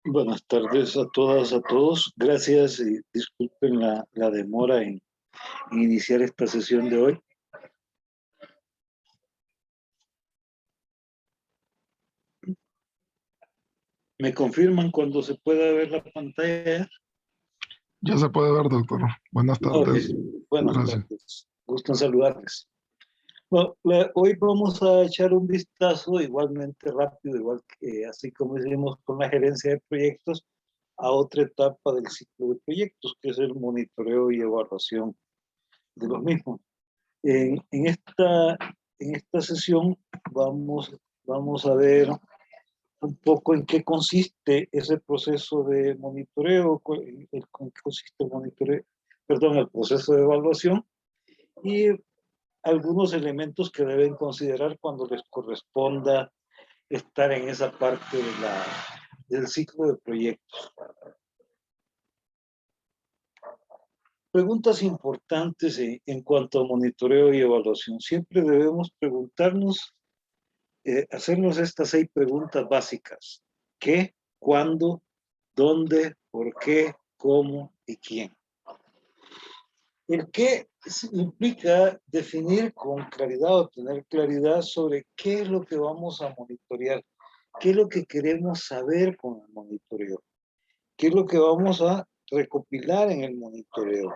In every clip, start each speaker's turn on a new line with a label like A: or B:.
A: Buenas tardes a todas, a todos. Gracias y disculpen la demora en iniciar esta sesión de hoy. ¿Me confirman cuando se pueda ver la pantalla?
B: Ya se puede ver, doctor. Buenas
A: Ok,
B: tardes.
A: buenas
B: Gracias.
A: tardes. Gusto en saludarles. Bueno, hoy vamos a echar un vistazo igualmente rápido, igual que así como hicimos con la gerencia de proyectos, a otra etapa del ciclo de proyectos, que es el monitoreo y evaluación de los mismos. En esta sesión vamos a ver un poco en qué consiste ese proceso de monitoreo, en qué consiste el monitoreo, perdón, el proceso de evaluación y algunos elementos que deben considerar cuando les corresponda estar en esa parte del ciclo de proyectos. Preguntas importantes en cuanto a monitoreo y evaluación. Siempre debemos preguntarnos hacernos estas 6 preguntas básicas. ¿Qué? ¿Cuándo? ¿Dónde? ¿Por qué? ¿Cómo? ¿Y quién? El qué implica definir con claridad o tener claridad sobre qué es lo que vamos a monitorear, qué es lo que queremos saber con el monitoreo, qué es lo que vamos a recopilar en el monitoreo.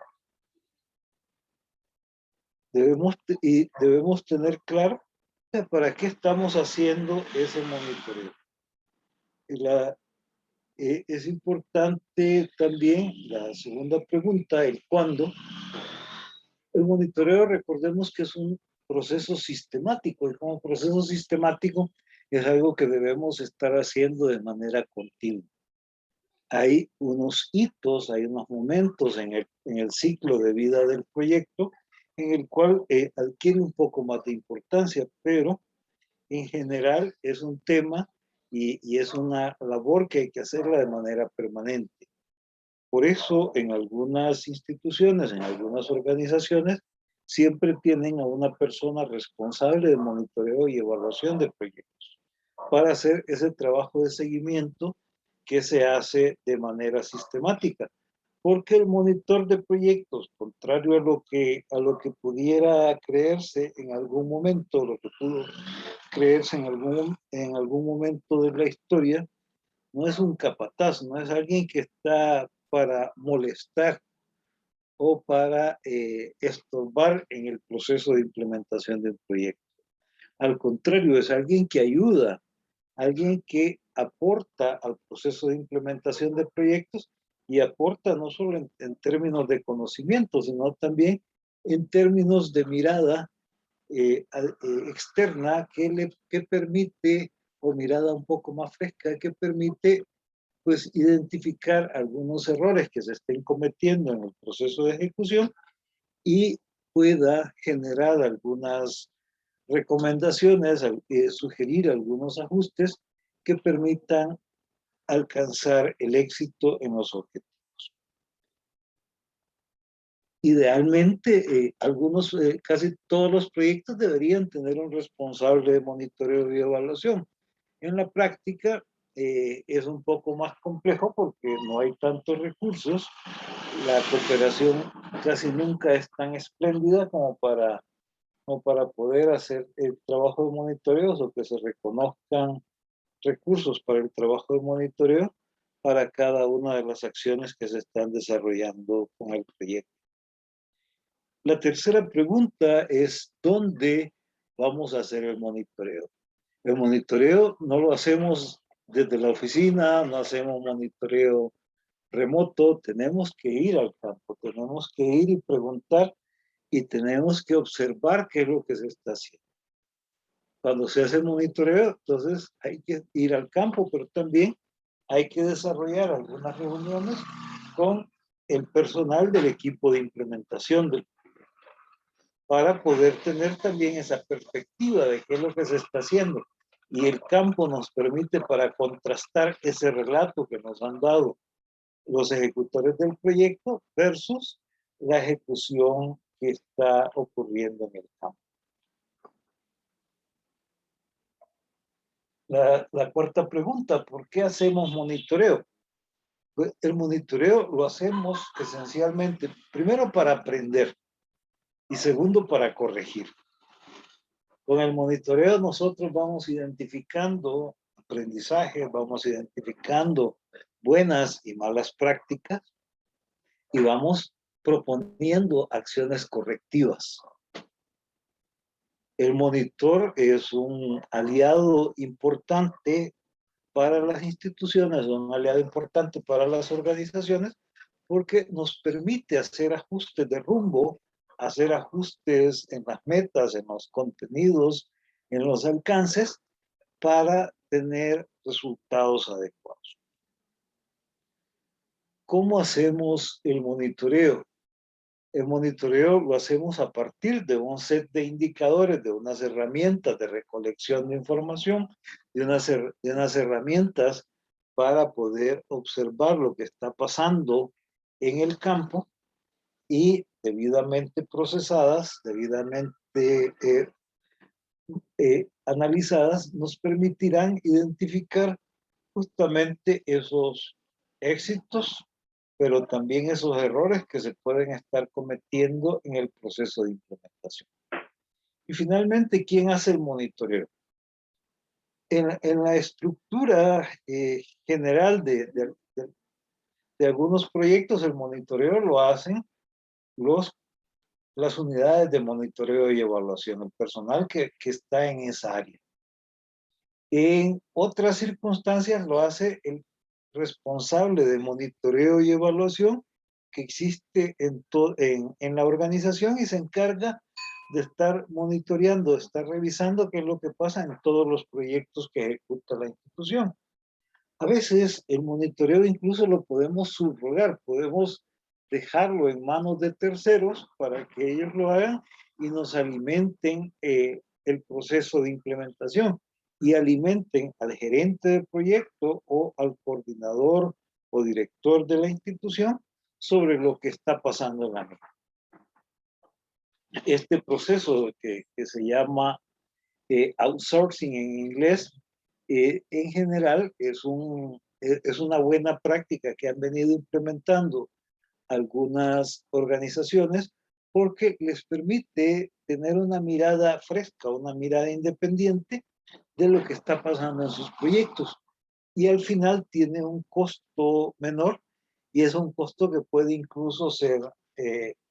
A: Debemos tener claro para qué estamos haciendo ese monitoreo. Es importante también la segunda pregunta, el cuándo. El monitoreo, recordemos que es un proceso sistemático y como proceso sistemático es algo que debemos estar haciendo de manera continua. Hay unos hitos, hay unos momentos en el ciclo de vida del proyecto en el cual adquiere un poco más de importancia, pero en general es un tema y es una labor que hay que hacerla de manera permanente. Por eso, en algunas instituciones, en algunas organizaciones, siempre tienen a una persona responsable de monitoreo y evaluación de proyectos para hacer ese trabajo de seguimiento que se hace de manera sistemática. Porque el monitor de proyectos, contrario a lo que pudiera creerse en algún momento, lo que pudo creerse en algún momento de la historia, no es un capataz, no es alguien que está para molestar o para estorbar en el proceso de implementación del proyecto. Al contrario, es alguien que ayuda, alguien que aporta al proceso de implementación de proyectos y aporta no solo en términos de conocimiento, sino también en términos de mirada externa que permite, o mirada un poco más fresca, que permite pues identificar algunos errores que se estén cometiendo en el proceso de ejecución y pueda generar algunas recomendaciones, sugerir algunos ajustes que permitan alcanzar el éxito en los objetivos. Idealmente, casi todos los proyectos deberían tener un responsable de monitoreo y evaluación. En la práctica es un poco más complejo porque no hay tantos recursos. La cooperación casi nunca es tan espléndida como para poder hacer el trabajo de monitoreo o que se reconozcan recursos para el trabajo de monitoreo para cada una de las acciones que se están desarrollando con el proyecto. La tercera pregunta es, ¿dónde vamos a hacer el monitoreo? El monitoreo no lo hacemos desde la oficina, no hacemos monitoreo remoto, tenemos que ir al campo, tenemos que ir y preguntar y tenemos que observar qué es lo que se está haciendo. Cuando se hace monitoreo, entonces hay que ir al campo, pero también hay que desarrollar algunas reuniones con el personal del equipo de implementación para poder tener también esa perspectiva de qué es lo que se está haciendo. Y el campo nos permite para contrastar ese relato que nos han dado los ejecutores del proyecto versus la ejecución que está ocurriendo en el campo. La cuarta pregunta, ¿por qué hacemos monitoreo? Pues, el monitoreo lo hacemos esencialmente, primero para aprender y segundo para corregir. Con el monitoreo nosotros vamos identificando aprendizaje, vamos identificando buenas y malas prácticas y vamos proponiendo acciones correctivas. El monitor es un aliado importante para las instituciones, un aliado importante para las organizaciones, porque nos permite hacer ajustes de rumbo, hacer ajustes en las metas, en los contenidos, en los alcances, para tener resultados adecuados. ¿Cómo hacemos el monitoreo? El monitoreo lo hacemos a partir de un set de indicadores, de unas herramientas de recolección de información, de unas herramientas para poder observar lo que está pasando en el campo y debidamente procesadas, debidamente analizadas, nos permitirán identificar justamente esos éxitos, pero también esos errores que se pueden estar cometiendo en el proceso de implementación. Y finalmente, ¿quién hace el monitoreo? En la estructura general de algunos proyectos, el monitoreo lo hacen las unidades de monitoreo y evaluación, el personal que está en esa área. En otras circunstancias lo hace el responsable de monitoreo y evaluación que existe en la organización y se encarga de estar monitoreando, de estar revisando qué es lo que pasa en todos los proyectos que ejecuta la institución. A veces el monitoreo incluso lo podemos subrogar, podemos dejarlo en manos de terceros para que ellos lo hagan y nos alimenten el proceso de implementación y alimenten al gerente del proyecto o al coordinador o director de la institución sobre lo que está pasando en la misma. Este proceso que se llama outsourcing en inglés, en general es una buena práctica que han venido implementando algunas organizaciones porque les permite tener una mirada fresca, una mirada independiente de lo que está pasando en sus proyectos. Y al final tiene un costo menor y es un costo que puede incluso ser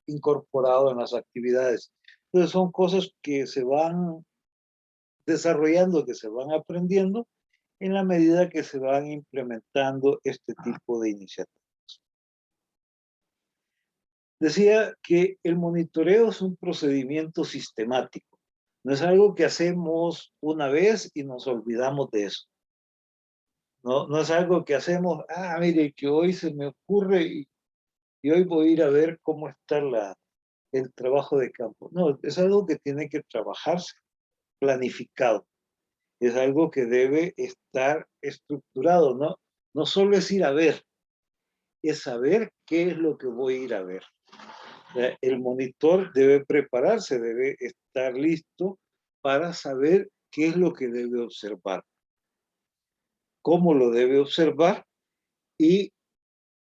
A: incorporado en las actividades. Entonces son cosas que se van desarrollando, que se van aprendiendo en la medida que se van implementando este tipo de iniciativas. Decía que el monitoreo es un procedimiento sistemático. No es algo que hacemos una vez y nos olvidamos de eso. No es algo que hacemos, mire, que hoy se me ocurre y hoy voy a ir a ver cómo está el trabajo de campo. No, es algo que tiene que trabajarse planificado. Es algo que debe estar estructurado, ¿no? No solo es ir a ver, es saber qué es lo que voy a ir a ver. El monitor debe prepararse, debe estar listo para saber qué es lo que debe observar, cómo lo debe observar y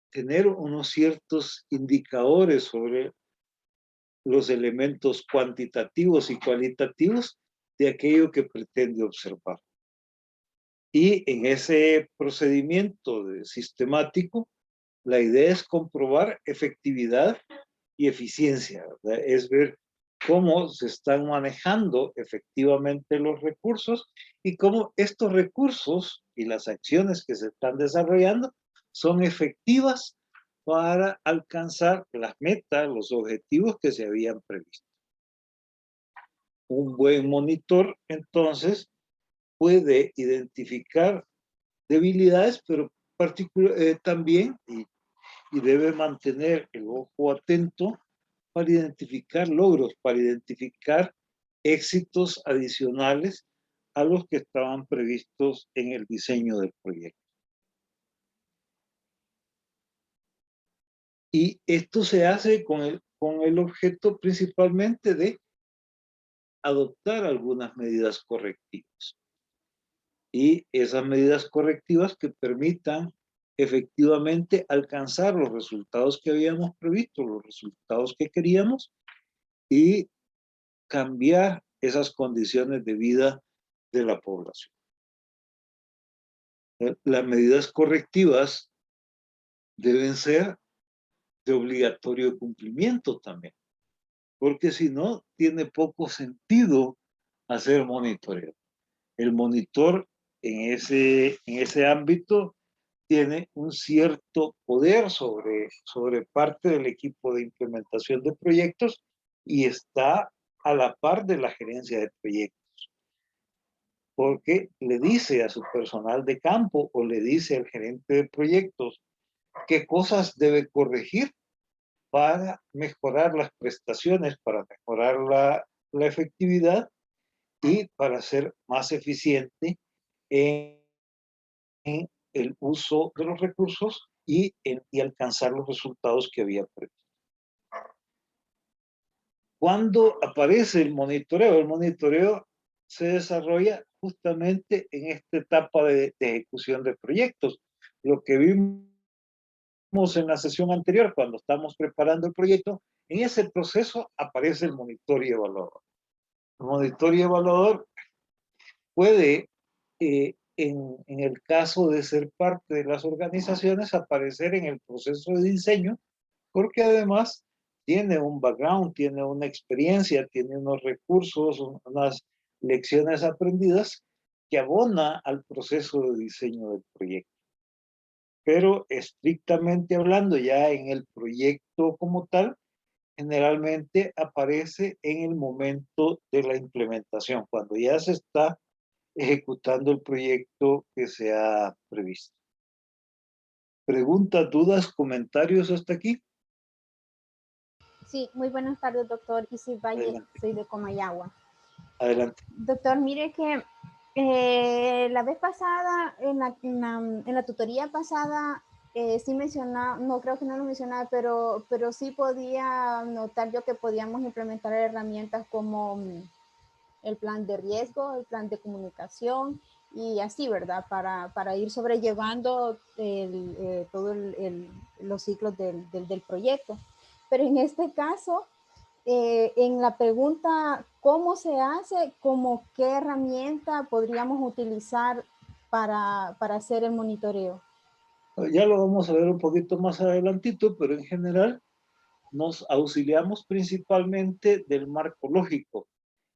A: tener unos ciertos indicadores sobre los elementos cuantitativos y cualitativos de aquello que pretende observar. Y en ese procedimiento sistemático, la idea es comprobar efectividad y eficiencia, ¿verdad? Es ver cómo se están manejando efectivamente los recursos y cómo estos recursos y las acciones que se están desarrollando son efectivas para alcanzar las metas, los objetivos que se habían previsto. Un buen monitor, entonces, puede identificar debilidades, pero también y debe mantener el ojo atento para identificar logros, para identificar éxitos adicionales a los que estaban previstos en el diseño del proyecto. Y esto se hace con el objeto principalmente de adoptar algunas medidas correctivas. Y esas medidas correctivas que permitan efectivamente alcanzar los resultados que habíamos previsto, los resultados que queríamos, y cambiar esas condiciones de vida de la población. Las medidas correctivas deben ser de obligatorio cumplimiento también, porque si no, tiene poco sentido hacer monitoreo. El monitor en ese ámbito tiene un cierto poder sobre parte del equipo de implementación de proyectos y está a la par de la gerencia de proyectos, porque le dice a su personal de campo o le dice al gerente de proyectos qué cosas debe corregir para mejorar las prestaciones, para mejorar la efectividad y para ser más eficiente en el uso de los recursos y alcanzar los resultados que había previsto. ¿Cuándo aparece el monitoreo? El monitoreo se desarrolla justamente en esta etapa de ejecución de proyectos. Lo que vimos en la sesión anterior, cuando estamos preparando el proyecto, en ese proceso aparece el monitor y evaluador. El monitor y evaluador puede, en el caso de ser parte de las organizaciones, aparecer en el proceso de diseño, porque además tiene un background, tiene una experiencia, tiene unos recursos, unas lecciones aprendidas que abona al proceso de diseño del proyecto. Pero estrictamente hablando, ya en el proyecto como tal, generalmente aparece en el momento de la implementación, cuando ya se está ejecutando el proyecto que se ha previsto. ¿Preguntas, dudas, comentarios hasta aquí?
C: Sí, muy buenas tardes, doctor Isis Valle,
A: Adelante.
C: soy de Comayagua.
A: Adelante.
C: Doctor, mire que la vez pasada, en la tutoría pasada, sí mencionaba, no creo que no lo mencionaba, pero sí podía notar yo que podíamos implementar herramientas como el plan de riesgo, el plan de comunicación y así, ¿verdad? Para ir sobrellevando todos los ciclos del proyecto. Pero en este caso, en la pregunta, ¿cómo se hace? ¿Cómo qué herramienta podríamos utilizar para hacer el monitoreo?
A: Ya lo vamos a ver un poquito más adelantito, pero en general nos auxiliamos principalmente del marco lógico.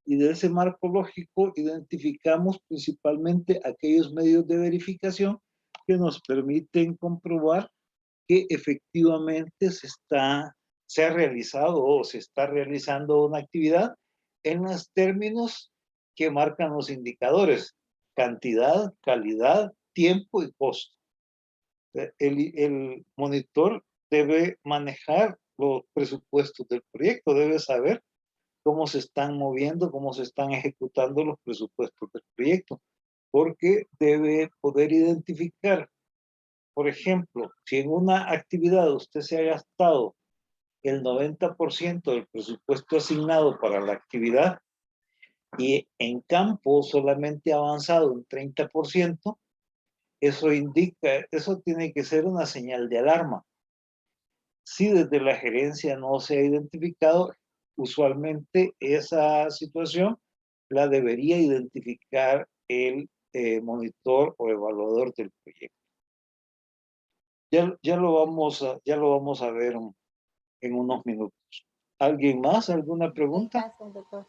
A: Y de ese marco lógico identificamos principalmente aquellos medios de verificación que nos permiten comprobar que efectivamente se ha realizado o se está realizando una actividad en los términos que marcan los indicadores: cantidad, calidad, tiempo y costo. El monitor debe manejar los presupuestos del proyecto, debe saber cómo se están moviendo, cómo se están ejecutando los presupuestos del proyecto, porque debe poder identificar, por ejemplo, si en una actividad usted se ha gastado el 90% del presupuesto asignado para la actividad y en campo solamente ha avanzado un 30%, eso tiene que ser una señal de alarma. Si desde la gerencia no se ha identificado, usualmente esa situación la debería identificar el monitor o evaluador del proyecto. Ya lo vamos a ver en unos minutos. ¿Alguien más? ¿Alguna pregunta?
C: Gracias, doctor.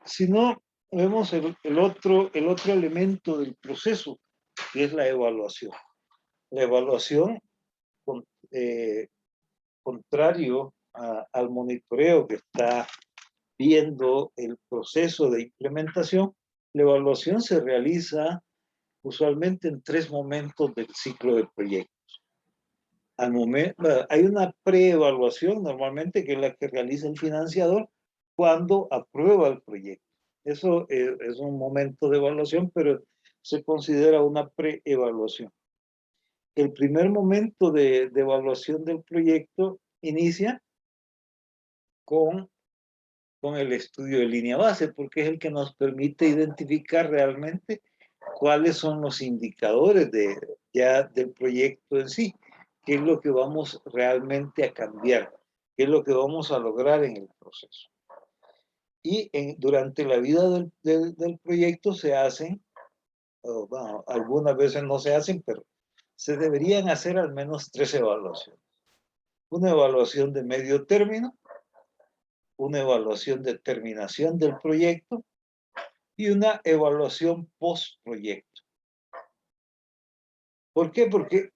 A: Si no, vemos el otro elemento del proceso, que es la evaluación. La evaluación, eh, contrario al monitoreo que está viendo el proceso de implementación, la evaluación se realiza usualmente en 3 momentos del ciclo del proyecto. Hay una preevaluación normalmente, que es la que realiza el financiador cuando aprueba el proyecto. Eso es un momento de evaluación, pero se considera una preevaluación. El primer momento de evaluación del proyecto inicia con con el estudio de línea base, porque es el que nos permite identificar realmente cuáles son los indicadores ya del proyecto en sí, qué es lo que vamos realmente a cambiar, qué es lo que vamos a lograr en el proceso. Y durante la vida del proyecto se hacen, bueno, algunas veces no se hacen, pero se deberían hacer al menos 3 evaluaciones. Una evaluación de medio término, una evaluación de terminación del proyecto y una evaluación post-proyecto. ¿Por qué? Porque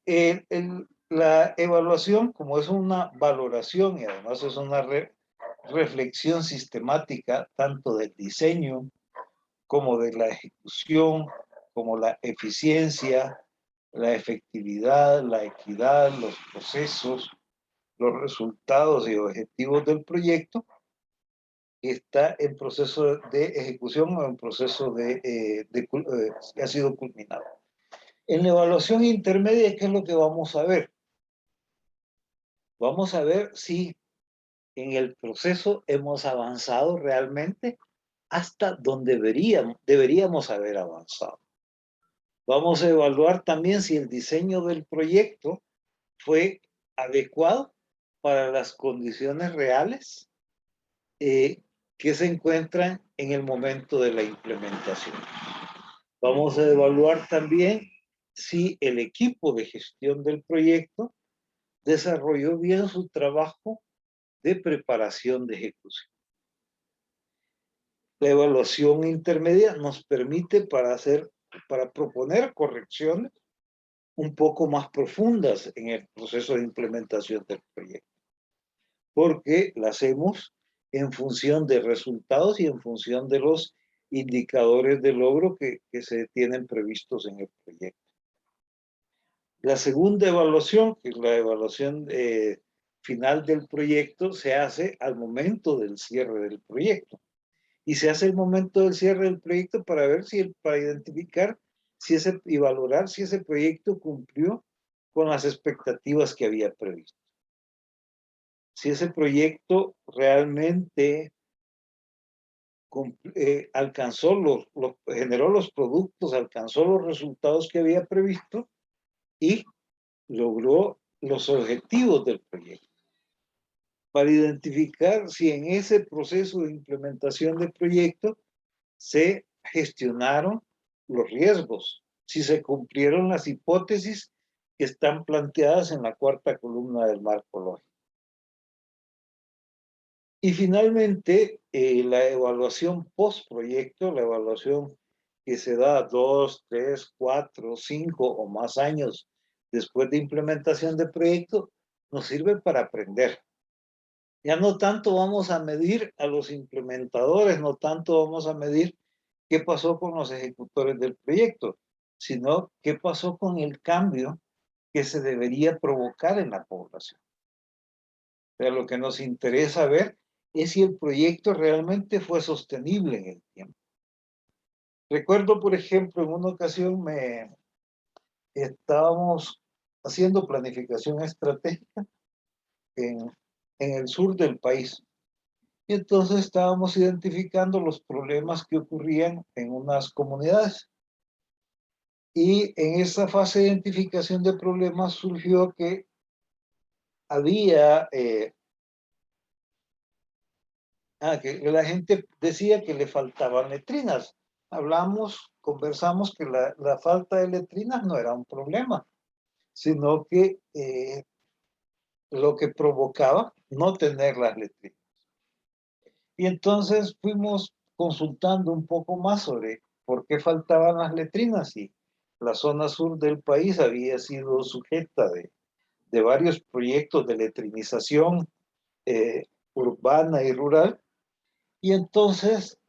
A: la evaluación, como es una valoración y además es una reflexión sistemática tanto del diseño como de la ejecución, como la eficiencia, la efectividad, la equidad, los procesos, los resultados y objetivos del proyecto, está en proceso de ejecución o en proceso ha sido culminado. En la evaluación intermedia, ¿qué es lo que vamos a ver? Vamos a ver si en el proceso hemos avanzado realmente hasta donde deberíamos haber avanzado. Vamos a evaluar también si el diseño del proyecto fue adecuado para las condiciones reales que se encuentran en el momento de la implementación. Vamos a evaluar también si el equipo de gestión del proyecto desarrolló bien su trabajo de preparación de ejecución. La evaluación intermedia nos permite para proponer correcciones un poco más profundas en el proceso de implementación del proyecto, porque la hacemos en función de resultados y en función de los indicadores de logro que se tienen previstos en el proyecto. La segunda evaluación, que es la evaluación final del proyecto, se hace al momento del cierre del proyecto. Y se hace el momento del cierre del proyecto para identificar y valorar si ese proyecto cumplió con las expectativas que había previsto. Si ese proyecto realmente generó los productos, alcanzó los resultados que había previsto y logró los objetivos del proyecto. Para identificar si en ese proceso de implementación del proyecto se gestionaron los riesgos, si se cumplieron las hipótesis que están planteadas en la cuarta columna del marco lógico. Y finalmente, la evaluación post-proyecto, la evaluación que se da 2, 3, 4, 5 o más años después de implementación del proyecto, nos sirve para aprender. Ya no tanto vamos a medir a los implementadores, no tanto vamos a medir qué pasó con los ejecutores del proyecto, sino qué pasó con el cambio que se debería provocar en la población. O sea, lo que nos interesa ver es si el proyecto realmente fue sostenible en el tiempo. Recuerdo, por ejemplo, en una ocasión estábamos haciendo planificación estratégica en el sur del país. Y entonces estábamos identificando los problemas que ocurrían en unas comunidades. Y en esa fase de identificación de problemas surgió que había, que la gente decía que le faltaban letrinas. Conversamos que la falta de letrinas no era un problema, sino que lo que provocaba no tener las letrinas. Y entonces fuimos consultando un poco más sobre por qué faltaban las letrinas y la zona sur del país había sido sujeta de varios proyectos de letrinización urbana y rural. Y entonces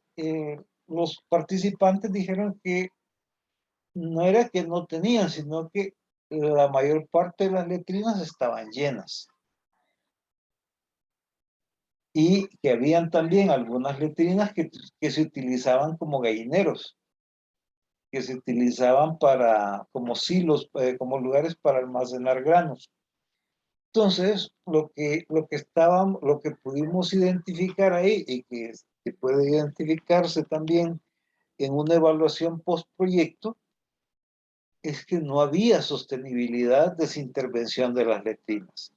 A: los participantes dijeron que no era que no tenían, sino que la mayor parte de las letrinas estaban llenas. Y que habían también algunas letrinas que se utilizaban como gallineros, que se utilizaban como silos, como lugares para almacenar granos. Entonces, lo que pudimos identificar ahí y que puede identificarse también en una evaluación post-proyecto es que no había sostenibilidad de esa intervención de las letrinas,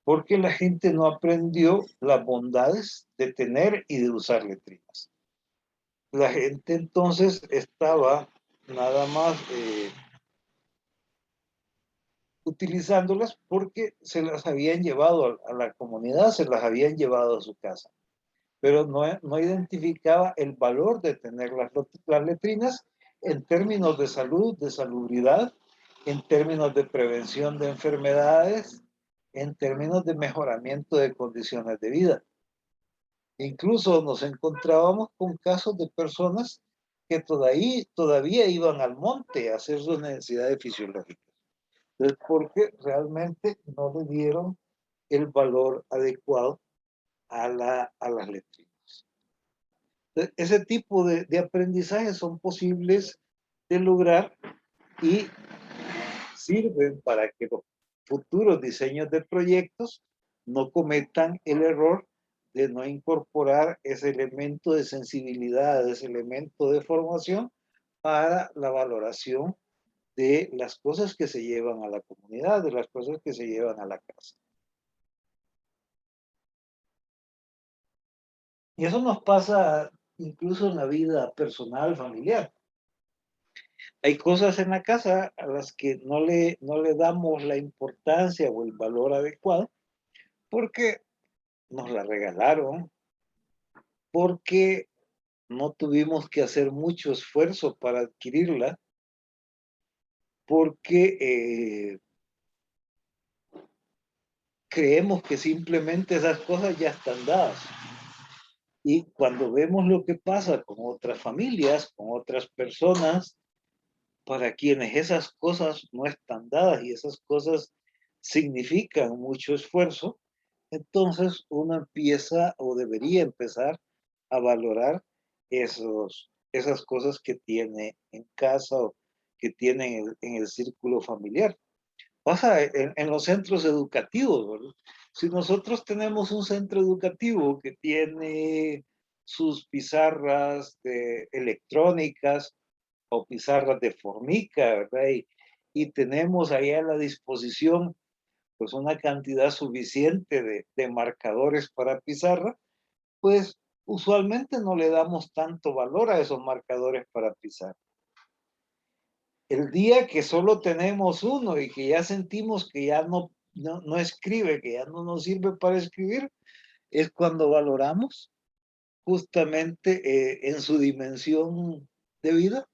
A: porque la gente no aprendió las bondades de tener y de usar letrinas. La gente entonces estaba nada más utilizándolas porque se las habían llevado a la comunidad, se las habían llevado a su casa, pero no identificaba el valor de tener las letrinas en términos de salud, de salubridad, en términos de prevención de enfermedades, en términos de mejoramiento de condiciones de vida. Incluso nos encontrábamos con casos de personas que todavía iban al monte a hacer sus necesidades fisiológicas. Entonces, porque realmente no le dieron el valor adecuado a las letrinas. Entonces, ese tipo de aprendizajes son posibles de lograr y sirven para que los futuros diseños de proyectos no cometan el error de no incorporar ese elemento de sensibilidad, ese elemento de formación para la valoración de las cosas que se llevan a la comunidad, de las cosas que se llevan a la casa. Y eso nos pasa incluso en la vida personal, familiar. Hay cosas en la casa a las que no le damos la importancia o el valor adecuado porque nos la regalaron, porque no tuvimos que hacer mucho esfuerzo para adquirirla, porque creemos que simplemente esas cosas ya están dadas. Y cuando vemos lo que pasa con otras familias, con otras personas, para quienes esas cosas no están dadas y esas cosas significan mucho esfuerzo, entonces uno empieza o debería empezar a valorar esas cosas que tiene en casa o que tiene en el círculo familiar. Pasa en los centros educativos, ¿verdad? Si nosotros tenemos un centro educativo que tiene sus pizarras electrónicas o pizarras de formica, ¿verdad? Y tenemos ahí a la disposición pues una cantidad suficiente de marcadores para pizarra, pues usualmente no le damos tanto valor a esos marcadores para pizarra. El día que solo tenemos uno y que ya sentimos que ya no escribe, que ya no nos sirve para escribir, es cuando valoramos justamente en su dimensión de vida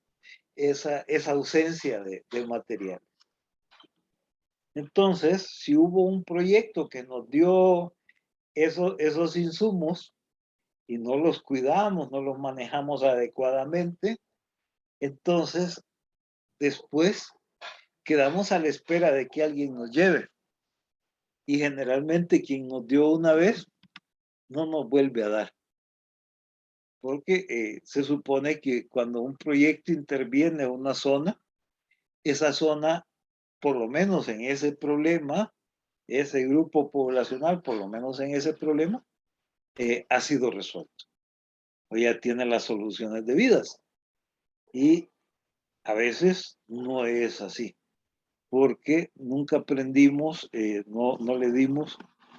A: esa ausencia de material. Entonces, si hubo un proyecto que nos dio esos insumos y no los cuidamos, no los manejamos adecuadamente, entonces después quedamos a la espera de que alguien nos lleve. Y generalmente quien nos dio una vez no nos vuelve a dar. Porque se supone que cuando un proyecto interviene en una zona, esa zona, por lo menos en ese problema, ese grupo poblacional, por lo menos en ese problema, ha sido resuelto. O ya tiene las soluciones debidas. Y a veces no es así, porque nunca aprendimos, no le dimos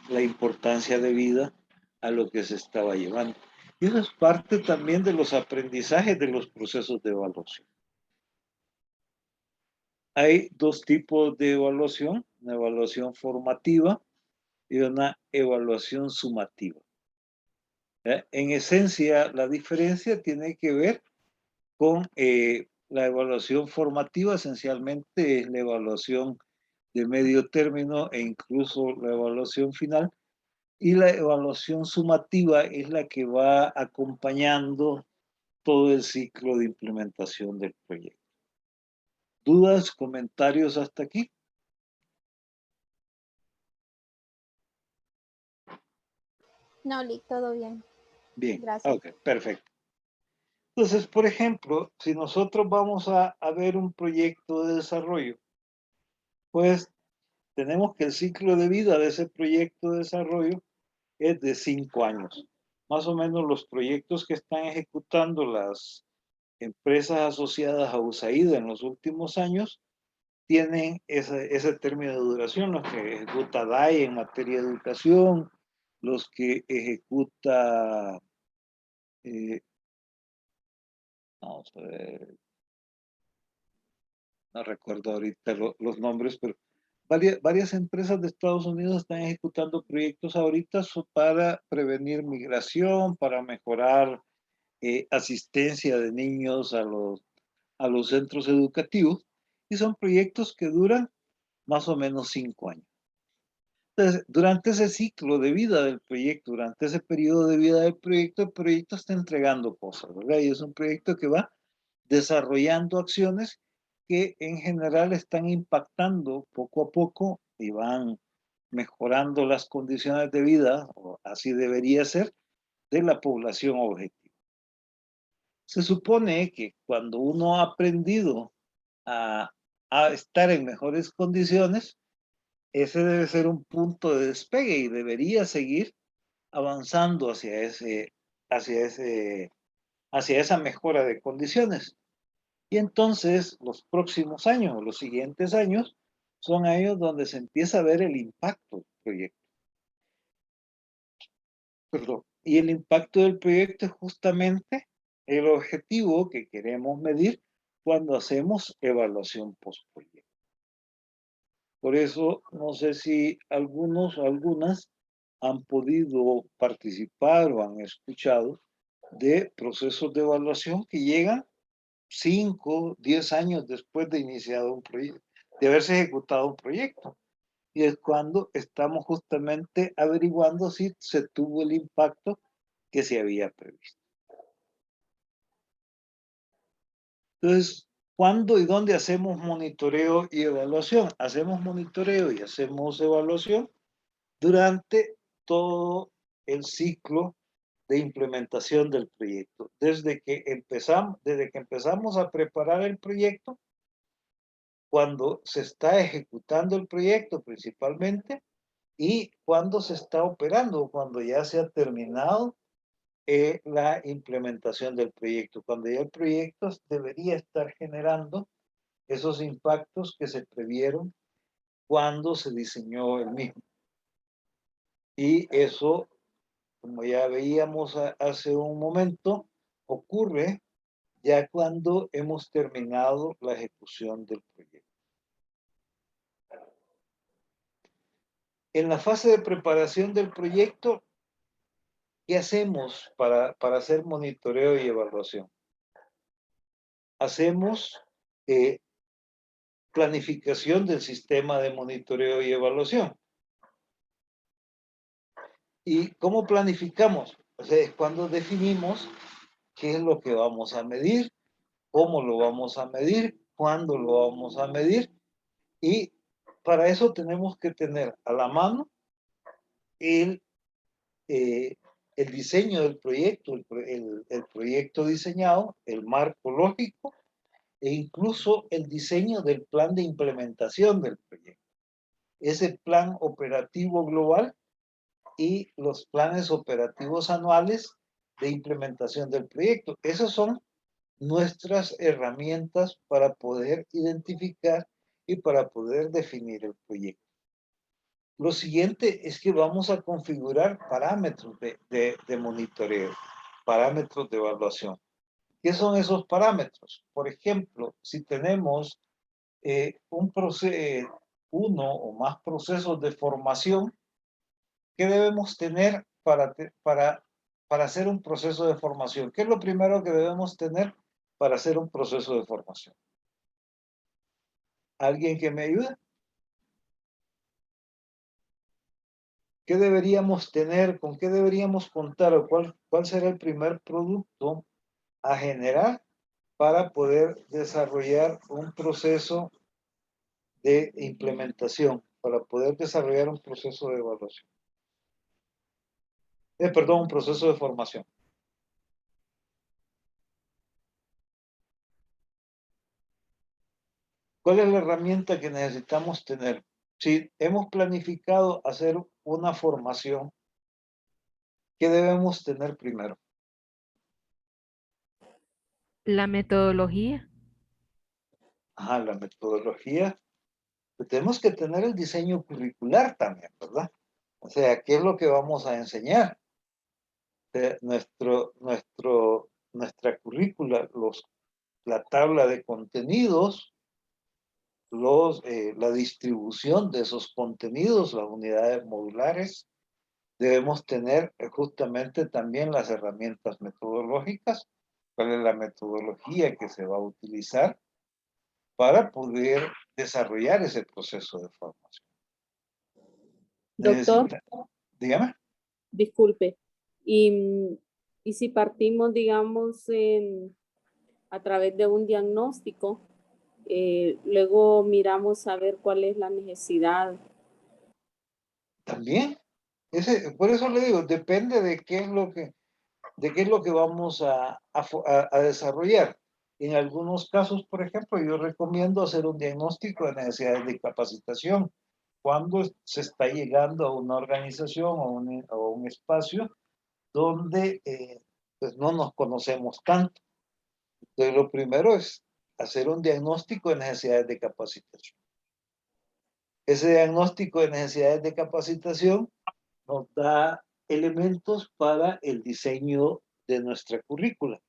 A: la importancia debida a lo que se estaba llevando. Y eso es parte también de los aprendizajes de los procesos de evaluación. Hay dos tipos de evaluación, una evaluación formativa y una evaluación sumativa. En esencia, la diferencia tiene que ver con la evaluación formativa, esencialmente es la evaluación de medio término e incluso la evaluación final, y la evaluación sumativa es la que va acompañando todo el ciclo de implementación del proyecto. ¿Dudas, comentarios hasta aquí?
C: No, Lick, todo bien.
A: Bien,
C: Gracias.
A: ok, perfecto. Entonces, por ejemplo, si nosotros vamos a ver un proyecto de desarrollo, pues tenemos que el ciclo de vida de ese proyecto de desarrollo es de 5 años. Más o menos los proyectos que están ejecutando las empresas asociadas a USAID en los últimos años tienen ese término de duración, los que ejecuta DAI en materia de educación, los que ejecuta, vamos a ver, no recuerdo ahorita los nombres, pero varias empresas de Estados Unidos están ejecutando proyectos ahorita para prevenir migración, para mejorar asistencia de niños a los centros educativos, y son proyectos que duran más o menos 5 años. Entonces, durante ese ciclo de vida del proyecto, durante ese periodo de vida del proyecto, el proyecto está entregando cosas, ¿verdad? Y es un proyecto que va desarrollando acciones que en general están impactando poco a poco y van mejorando las condiciones de vida, o así debería ser, de la población objetivo. Se supone que cuando uno ha aprendido a, a estar en mejores condiciones, ese debe ser un punto de despegue y debería seguir avanzando hacia esa mejora de condiciones. Y entonces los próximos años, los siguientes años, son años donde se empieza a ver el impacto del proyecto. Perdón. Y el impacto del proyecto es justamente el objetivo que queremos medir cuando hacemos evaluación post-proyecto. Por eso, no sé si algunos o algunas han podido participar o han escuchado de procesos de evaluación que llegan 5, 10 años después de iniciado un proyecto, de haberse ejecutado un proyecto. Y es cuando estamos justamente averiguando si se tuvo el impacto que se había previsto. Entonces, ¿cuándo y dónde hacemos monitoreo y evaluación? Hacemos monitoreo y hacemos evaluación durante todo el ciclo de implementación del proyecto. Desde que empezamos a preparar el proyecto, cuando se está ejecutando el proyecto principalmente, y cuando se está operando, cuando ya se ha terminado la implementación del proyecto, cuando ya el proyecto debería estar generando esos impactos que se previeron cuando se diseñó el mismo. Y eso, como ya veíamos hace un momento, ocurre ya cuando hemos terminado la ejecución del proyecto. En la fase de preparación del proyecto, ¿qué hacemos para hacer monitoreo y evaluación? Hacemos planificación del sistema de monitoreo y evaluación. ¿Y cómo planificamos? O sea, es cuando definimos qué es lo que vamos a medir, cómo lo vamos a medir, cuándo lo vamos a medir, y para eso tenemos que tener a la mano el, el diseño del proyecto, el proyecto diseñado, el marco lógico, e incluso el diseño del plan de implementación del proyecto. Ese plan operativo global y los planes operativos anuales de implementación del proyecto. Esas son nuestras herramientas para poder identificar y para poder definir el proyecto. Lo siguiente es que vamos a configurar parámetros de monitoreo, parámetros de evaluación. ¿Qué son esos parámetros? Por ejemplo, si tenemos uno o más procesos de formación, ¿qué debemos tener para hacer un proceso de formación? ¿Qué es lo primero que debemos tener para hacer un proceso de formación? ¿Alguien que me ayude? ¿Qué deberíamos tener? ¿Con qué deberíamos contar? ¿O cuál será el primer producto a generar para poder desarrollar un proceso de implementación, para poder desarrollar un proceso de evaluación? Perdón, un proceso de formación. ¿Cuál es la herramienta que necesitamos tener? si hemos planificado hacer una formación, ¿qué debemos tener primero?
D: La metodología.
A: Ajá, la metodología. Pues tenemos que tener el diseño curricular también, ¿verdad? O sea, ¿qué es lo que vamos a enseñar? Nuestra currícula, la tabla de contenidos, la distribución de esos contenidos, las unidades modulares. Debemos tener justamente también las herramientas metodológicas, cuál es la metodología que se va a utilizar para poder desarrollar ese proceso de formación.
E: Doctor,
A: Dígame.
E: disculpe. Y si partimos, digamos, a través de un diagnóstico, luego miramos a ver cuál es la necesidad.
A: También, por eso le digo, depende de qué es lo que vamos a desarrollar. En algunos casos, por ejemplo, yo recomiendo hacer un diagnóstico de necesidades de capacitación cuando se está llegando a una organización o un espacio donde pues no nos conocemos tanto. Entonces, lo primero es hacer un diagnóstico de necesidades de capacitación. Ese diagnóstico de necesidades de capacitación nos da elementos para el diseño de nuestra currícula.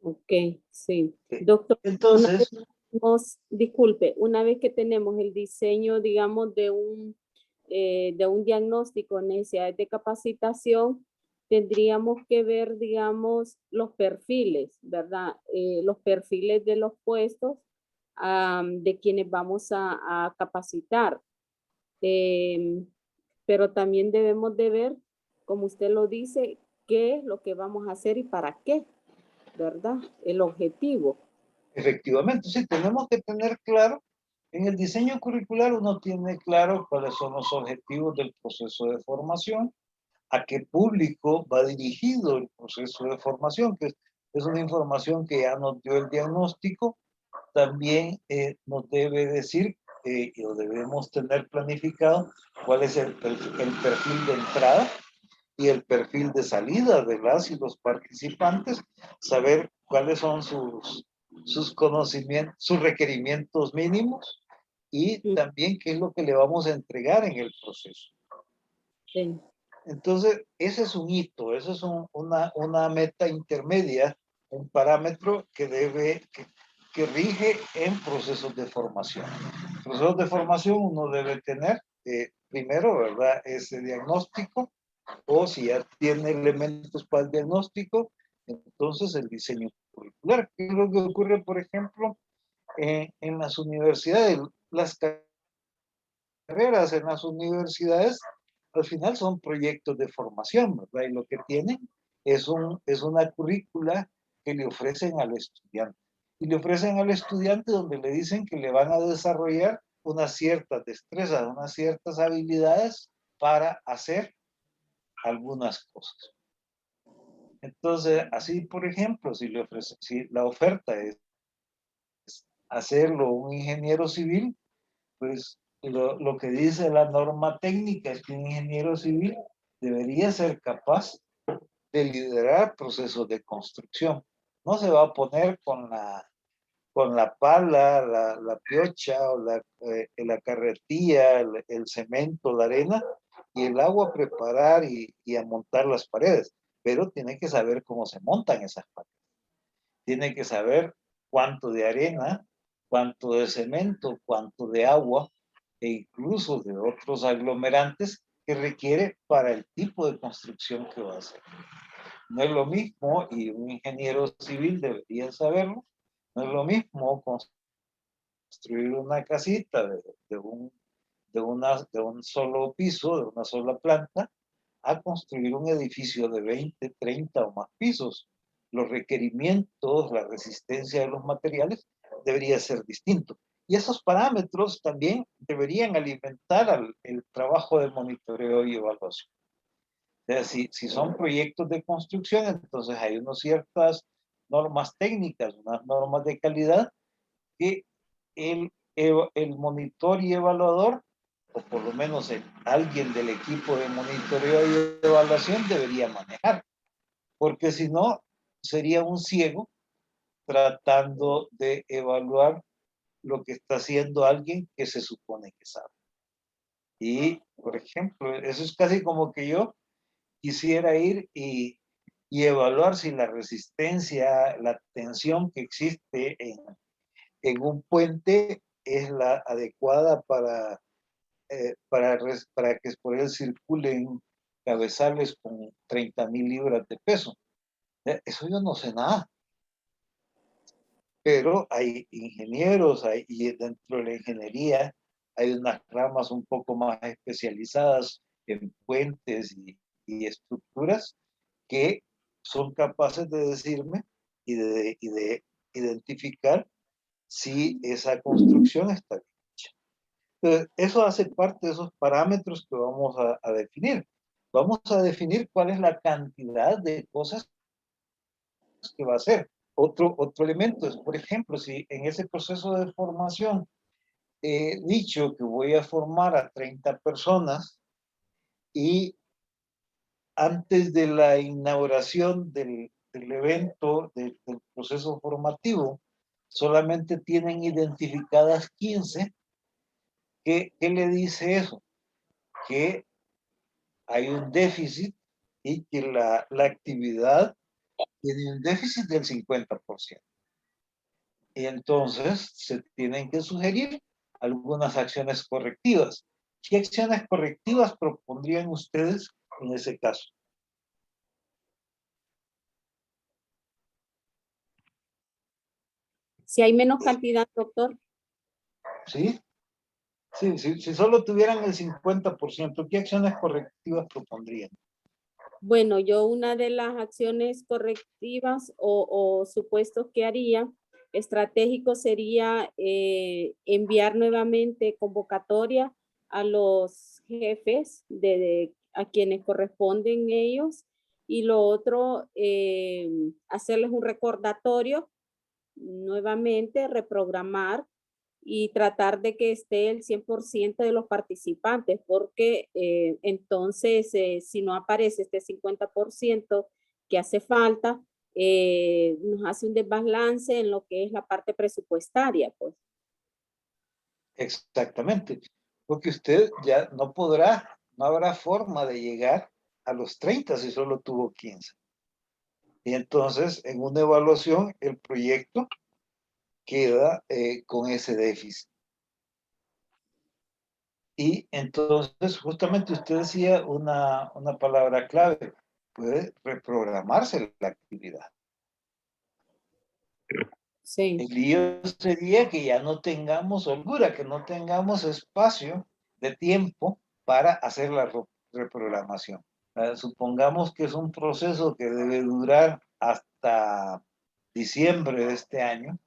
E: Ok, sí.
A: Okay.
E: Doctor,
A: Entonces,
E: disculpe, una vez que tenemos el diseño, digamos, de un diagnóstico, necesidades de capacitación, tendríamos que ver, digamos, los perfiles, ¿verdad? Los perfiles de los puestos de quienes vamos a capacitar. Pero también debemos de ver, como usted lo dice, qué es lo que vamos a hacer y para qué, ¿verdad? El objetivo.
A: efectivamente, sí, tenemos que tener claro, en el diseño curricular uno tiene claro cuáles son los objetivos del proceso de formación, a qué público va dirigido el proceso de formación, que es una información que ya nos dio el diagnóstico. También nos debe decir, o debemos tener planificado, cuál es el perfil de entrada y el perfil de salida de las y los participantes, saber cuáles son sus conocimientos, sus requerimientos mínimos y también qué es lo que le vamos a entregar en el proceso.
E: Sí.
A: Entonces, ese es un hito, esa es una meta intermedia, un parámetro que rige en procesos de formación. Procesos de formación uno debe tener primero, ¿verdad? Ese diagnóstico, o si ya tiene elementos para el diagnóstico, entonces el diseño curricular. ¿Qué es lo que ocurre, por ejemplo, en las universidades? Las carreras en las universidades al final son proyectos de formación, ¿verdad? Y lo que tienen es una currícula que le ofrecen al estudiante. Y le ofrecen al estudiante donde le dicen que le van a desarrollar unas ciertas destrezas, unas ciertas habilidades para hacer algunas cosas. Entonces, así, por ejemplo, si la oferta es hacerlo un ingeniero civil, pues lo que dice la norma técnica es que un ingeniero civil debería ser capaz de liderar procesos de construcción. No se va a poner con la pala, la piocha o la carretilla, el cemento, la arena y el agua a preparar y a montar las paredes, pero tiene que saber cómo se montan esas paredes. Tiene que saber cuánto de arena, cuánto de cemento, cuánto de agua e incluso de otros aglomerantes que requiere para el tipo de construcción que va a hacer. No es lo mismo, y un ingeniero civil debería saberlo, no es lo mismo construir una casita de un solo piso, de una sola planta, a construir un edificio de 20, 30 o más pisos. Los requerimientos, la resistencia de los materiales debería ser distinto. Y esos parámetros también deberían alimentar el trabajo de monitoreo y evaluación. O sea, si son proyectos de construcción, entonces hay unas ciertas normas técnicas, unas normas de calidad que el el monitor y evaluador, o por lo menos alguien del equipo de monitoreo y evaluación debería manejar, porque si no, sería un ciego tratando de evaluar lo que está haciendo alguien que se supone que sabe. Y, por ejemplo, eso es casi como que yo quisiera ir y evaluar si la resistencia, la tensión que existe en un puente es la adecuada para que por él circulen cabezales con 30,000 libras de peso. Eso yo no sé nada. Pero hay ingenieros, y dentro de la ingeniería hay unas ramas un poco más especializadas en puentes y estructuras que son capaces de decirme y de identificar si esa construcción está bien hecha. Entonces, eso hace parte de esos parámetros que vamos a definir. Vamos a definir cuál es la cantidad de cosas que va a hacer. Otro elemento es, por ejemplo, si en ese proceso de formación he dicho que voy a formar a 30 personas y antes de la inauguración del evento, del proceso formativo, solamente tienen identificadas 15, ¿qué le dice eso? Que hay un déficit y que la actividad tiene un déficit del 50%. Y entonces se tienen que sugerir algunas acciones correctivas. ¿Qué acciones correctivas propondrían ustedes en ese caso?
E: Si hay menos cantidad, doctor,
A: ¿Sí? Sí, si solo tuvieran el 50%, ¿qué acciones correctivas propondrían?
E: bueno, yo una de las acciones correctivas o supuestos que haría estratégico sería enviar nuevamente convocatoria a los jefes a quienes corresponden ellos, y lo otro, hacerles un recordatorio, nuevamente reprogramar y tratar de que esté el 100% de los participantes, porque entonces si no aparece este 50% que hace falta, nos hace un desbalance en lo que es la parte presupuestaria, pues.
A: Exactamente, porque usted ya no habrá forma de llegar a los 30 si solo tuvo 15. Y entonces, en una evaluación, el proyecto queda con ese déficit. Y entonces, justamente usted decía una palabra clave, puede reprogramarse la actividad.
E: Sí.
A: El lío sería que ya no tengamos holgura, que no tengamos espacio de tiempo para hacer la reprogramación. Supongamos que es un proceso que debe durar hasta diciembre de este año.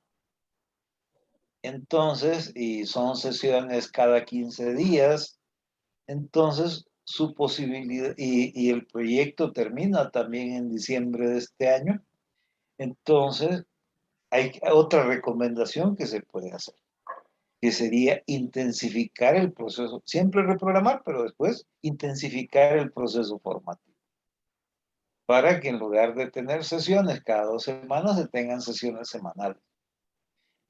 A: Entonces, y son sesiones cada 15 días, entonces su posibilidad, y el proyecto termina también en diciembre de este año, entonces hay otra recomendación que se puede hacer, que sería intensificar el proceso, siempre reprogramar, pero después intensificar el proceso formativo, para que en lugar de tener sesiones cada 2 semanas, se tengan sesiones semanales.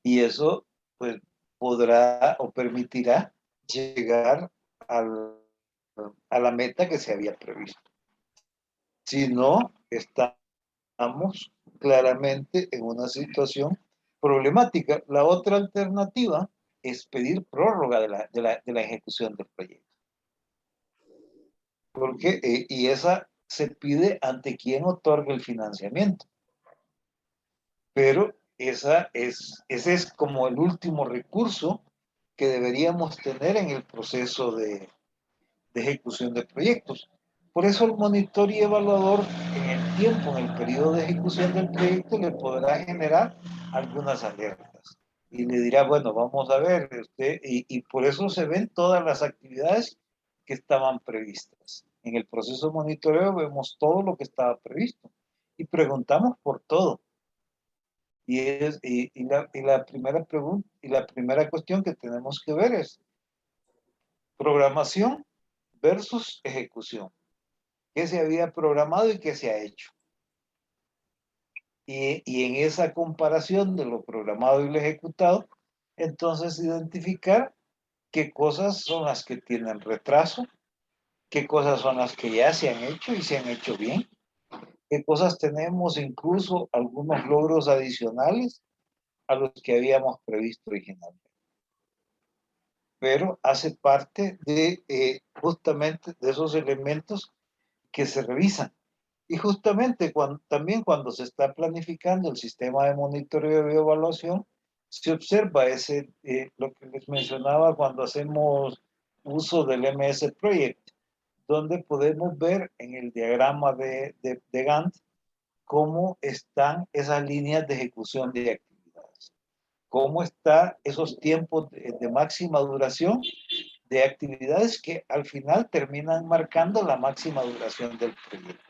A: Y eso, pues, podrá o permitirá llegar a la meta que se había previsto. Si no, estamos claramente en una situación problemática. La otra alternativa es pedir prórroga de la ejecución del proyecto. Porque, y esa se pide ante quien otorga el financiamiento. Pero ese es como el último recurso que deberíamos tener en el proceso de ejecución de proyectos. Por eso el monitor y evaluador en el tiempo, en el periodo de ejecución del proyecto, le podrá generar algunas alertas. Y le dirá, bueno, vamos a ver, y por eso se ven todas las actividades que estaban previstas. En el proceso de monitoreo vemos todo lo que estaba previsto y preguntamos por todo. Y la primera pregunta, y la primera cuestión que tenemos que ver es programación versus ejecución. ¿Qué se había programado y qué se ha hecho? Y en esa comparación de lo programado y lo ejecutado, entonces identificar qué cosas son las que tienen retraso, qué cosas son las que ya se han hecho y se han hecho bien, qué cosas tenemos incluso algunos logros adicionales a los que habíamos previsto originalmente. Pero hace parte de justamente de esos elementos que se revisan. Y justamente también cuando se está planificando el sistema de monitoreo y evaluación, se observa lo que les mencionaba cuando hacemos uso del MS Project, donde podemos ver en el diagrama de Gantt cómo están esas líneas de ejecución de actividades, cómo están esos tiempos de máxima duración de actividades que al final terminan marcando la máxima duración del proyecto.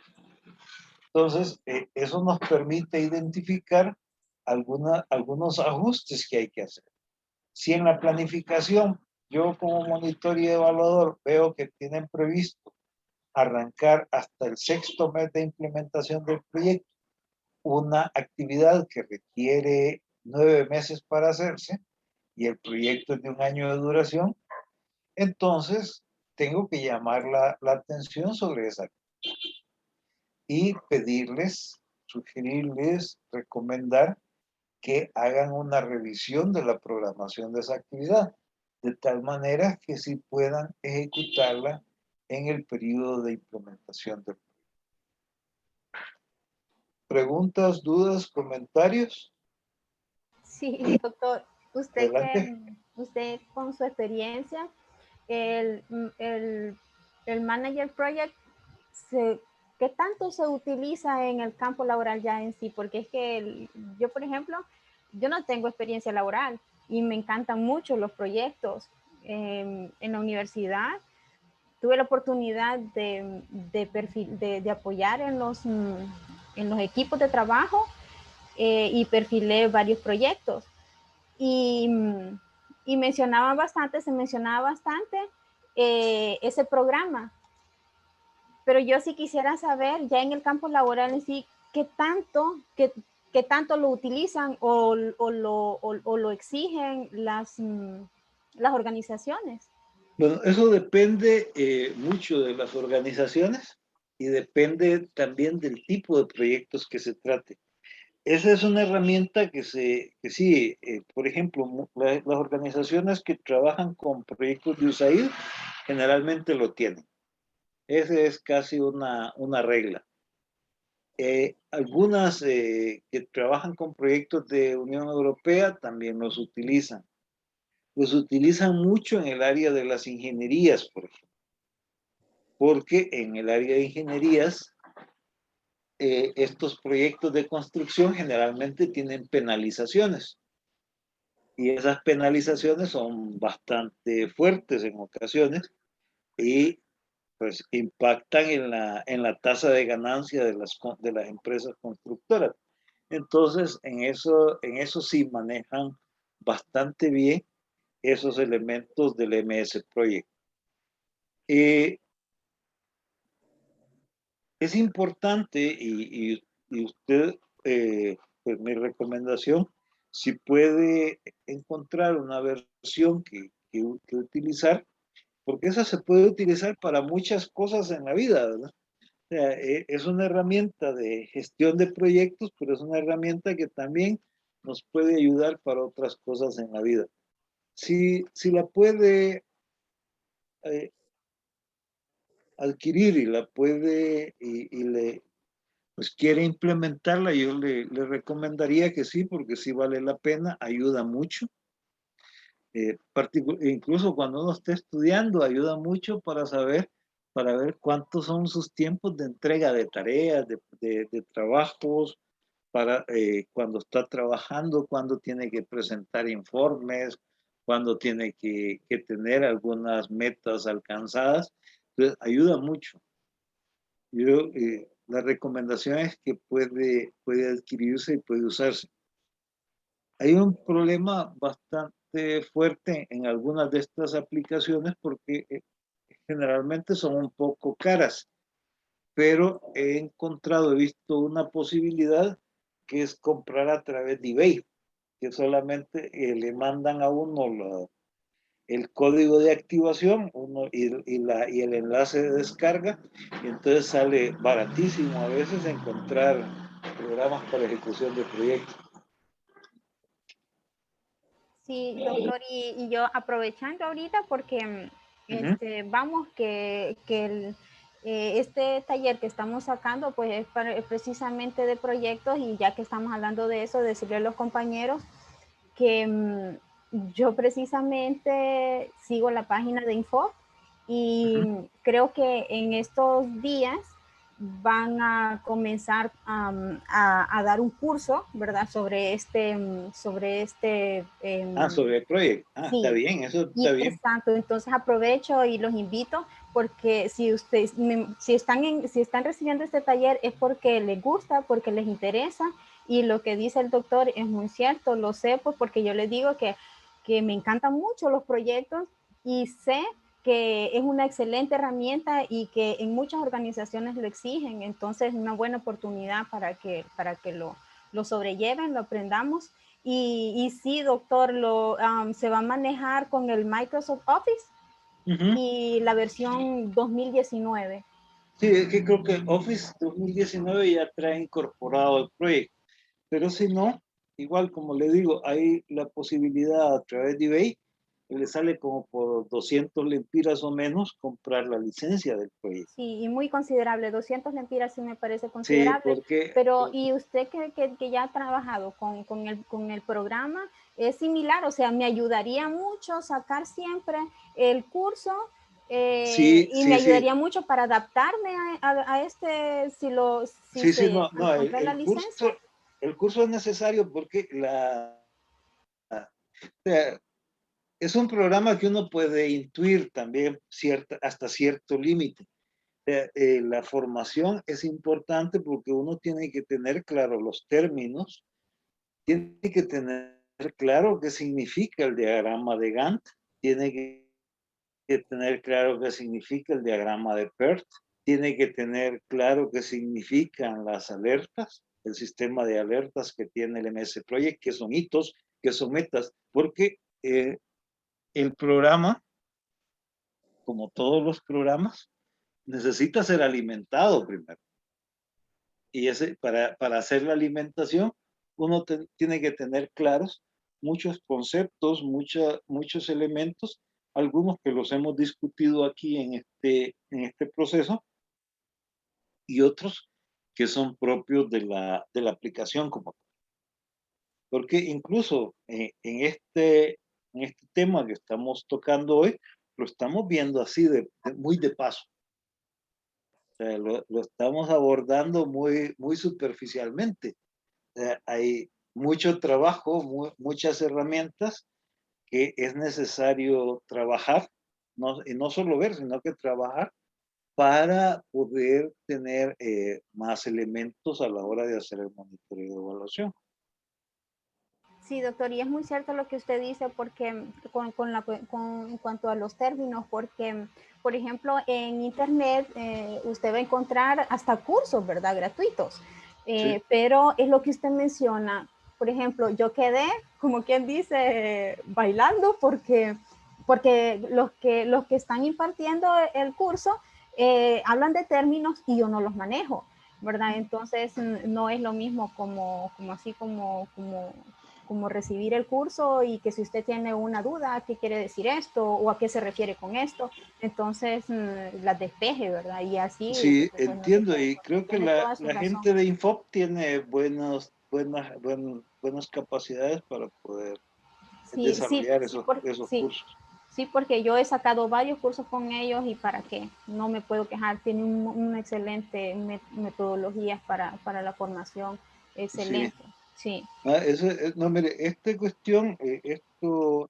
A: Entonces, eso nos permite identificar algunos ajustes que hay que hacer. Si en la planificación yo como monitor y evaluador veo que tienen previsto arrancar hasta el 6º mes de implementación del proyecto una actividad que requiere 9 meses para hacerse y el proyecto es de 1 año de duración, entonces tengo que llamar la atención sobre esa y pedirles, sugerirles, recomendar que hagan una revisión de la programación de esa actividad, de tal manera que sí puedan ejecutarla en el periodo de implementación del proyecto. ¿Preguntas, dudas, comentarios?
C: Sí, doctor,
A: Adelante.
C: usted con su experiencia, el Manager Project, ¿qué tanto se utiliza en el campo laboral ya en sí? Porque es que yo, por ejemplo, yo no tengo experiencia laboral y me encantan mucho los proyectos. En la universidad tuve la oportunidad de apoyar en los equipos de trabajo y perfilé varios proyectos. Y se mencionaba bastante ese programa. Pero yo sí quisiera saber, ya en el campo laboral en sí, qué tanto lo utilizan o lo exigen las organizaciones.
A: Bueno, eso depende mucho de las organizaciones y depende también del tipo de proyectos que se trate. Esa es una herramienta que sí, por ejemplo, las organizaciones que trabajan con proyectos de USAID generalmente lo tienen. Esa es casi una regla. Algunas que trabajan con proyectos de Unión Europea también los utilizan. Los utilizan mucho en el área de las ingenierías, por ejemplo. Porque en el área de ingenierías, estos proyectos de construcción generalmente tienen penalizaciones. Y esas penalizaciones son bastante fuertes en ocasiones y pues impactan en la tasa de ganancia de las empresas constructoras. Entonces, en eso sí manejan bastante bien esos elementos del MS Project. Es importante y usted, pues mi recomendación, si puede encontrar una versión que utilizar, porque esa se puede utilizar para muchas cosas en la vida, ¿verdad? O sea, es una herramienta de gestión de proyectos, pero es una herramienta que también nos puede ayudar para otras cosas en la vida. Si la puede adquirir y la puede y le pues quiere implementarla, yo le recomendaría que sí, porque sí vale la pena, ayuda mucho. Incluso cuando uno esté estudiando, ayuda mucho para ver cuántos son sus tiempos de entrega de tareas, de trabajos, para cuando está trabajando, cuando tiene que presentar informes, cuando tiene que tener algunas metas alcanzadas. Entonces, ayuda mucho. La recomendación es que puede adquirirse y puede usarse. Hay un problema bastante fuerte en algunas de estas aplicaciones porque generalmente son un poco caras, pero he encontrado, he visto una posibilidad que es comprar a través de eBay, que solamente le mandan a uno el código de activación y el enlace de descarga, y entonces sale baratísimo a veces encontrar programas para ejecución de proyectos.
C: Sí, doctor, y yo aprovechando ahorita porque vamos que este taller que estamos sacando pues es precisamente de proyectos, y ya que estamos hablando de eso, decirle a los compañeros que yo precisamente sigo la página de Info y creo que en estos días van a comenzar a dar un curso, ¿verdad? Sobre este
A: Sobre el proyecto. Está
C: sí,
A: bien, eso
C: y
A: está bien.
C: exacto. Entonces aprovecho y los invito porque si ustedes, si están recibiendo este taller es porque les gusta, porque les interesa, y lo que dice el doctor es muy cierto, lo sé pues porque yo les digo que me encantan mucho los proyectos y sé que es una excelente herramienta y que en muchas organizaciones lo exigen. Entonces, una buena oportunidad para que lo sobrelleven, lo aprendamos. Y sí, doctor, se va a manejar con el Microsoft Office y la versión 2019.
A: Sí, es que creo que Office 2019 ya trae incorporado el proyecto, pero si no, igual como le digo, hay la posibilidad a través de eBay, que le sale como por 200 lempiras o menos comprar la licencia del proyecto.
C: Sí, y muy considerable, 200 lempiras sí me parece
A: Sí,
C: considerable,
A: porque
C: pero y usted que ya ha trabajado con el programa, es similar, o sea, me ayudaría mucho sacar siempre el curso
A: sí,
C: y me
A: sí, sí,
C: ayudaría mucho para adaptarme a este, si
A: sí, sí,
C: se
A: no, no,
C: compré la licencia.
A: el curso es necesario porque o sea, es un programa que uno puede intuir también hasta cierto límite. La formación es importante porque uno tiene que tener claro los términos, tiene que tener claro qué significa el diagrama de Gantt, tiene que tener claro qué significa el diagrama de PERT, tiene que tener claro qué significan las alertas, el sistema de alertas que tiene el MS Project, que son hitos, que son metas, porque el programa, como todos los programas, necesita ser alimentado primero. Y para hacer la alimentación, uno tiene que tener claros muchos conceptos, muchos elementos, algunos que los hemos discutido aquí en este proceso, y otros que son propios de la aplicación como tal. Porque incluso en este tema que estamos tocando hoy, lo estamos viendo así muy de paso. O sea, lo estamos abordando muy superficialmente. Hay mucho trabajo, muchas herramientas que es necesario trabajar, y no solo ver, sino que trabajar para poder tener más elementos a la hora de hacer el monitoreo de evaluación.
C: Sí, doctor, y es muy cierto lo que usted dice porque en cuanto a los términos, porque, por ejemplo, en Internet usted va a encontrar hasta cursos, ¿verdad? Gratuitos.
A: Sí.
C: Pero es lo que usted menciona. Por ejemplo, yo quedé, como quien dice, bailando porque los que están impartiendo el curso hablan de términos y yo no los manejo, ¿verdad? Entonces no es lo mismo como recibir el curso y que si usted tiene una duda, ¿qué quiere decir esto? ¿O a qué se refiere con esto? Entonces, las despeje, ¿verdad? Y así,
A: Sí,
C: pues,
A: entiendo, y creo que
C: tiene toda su
A: la
C: razón.
A: gente de Infop tiene buenas capacidades para poder
C: Sí, sí,
A: desarrollar esos
C: sí,
A: cursos.
C: sí, porque yo he sacado varios cursos con ellos y para qué, no me puedo quejar. Tienen una excelente metodología para la formación,
A: Sí.
C: excelente, sí.
A: No, mire, esta cuestión,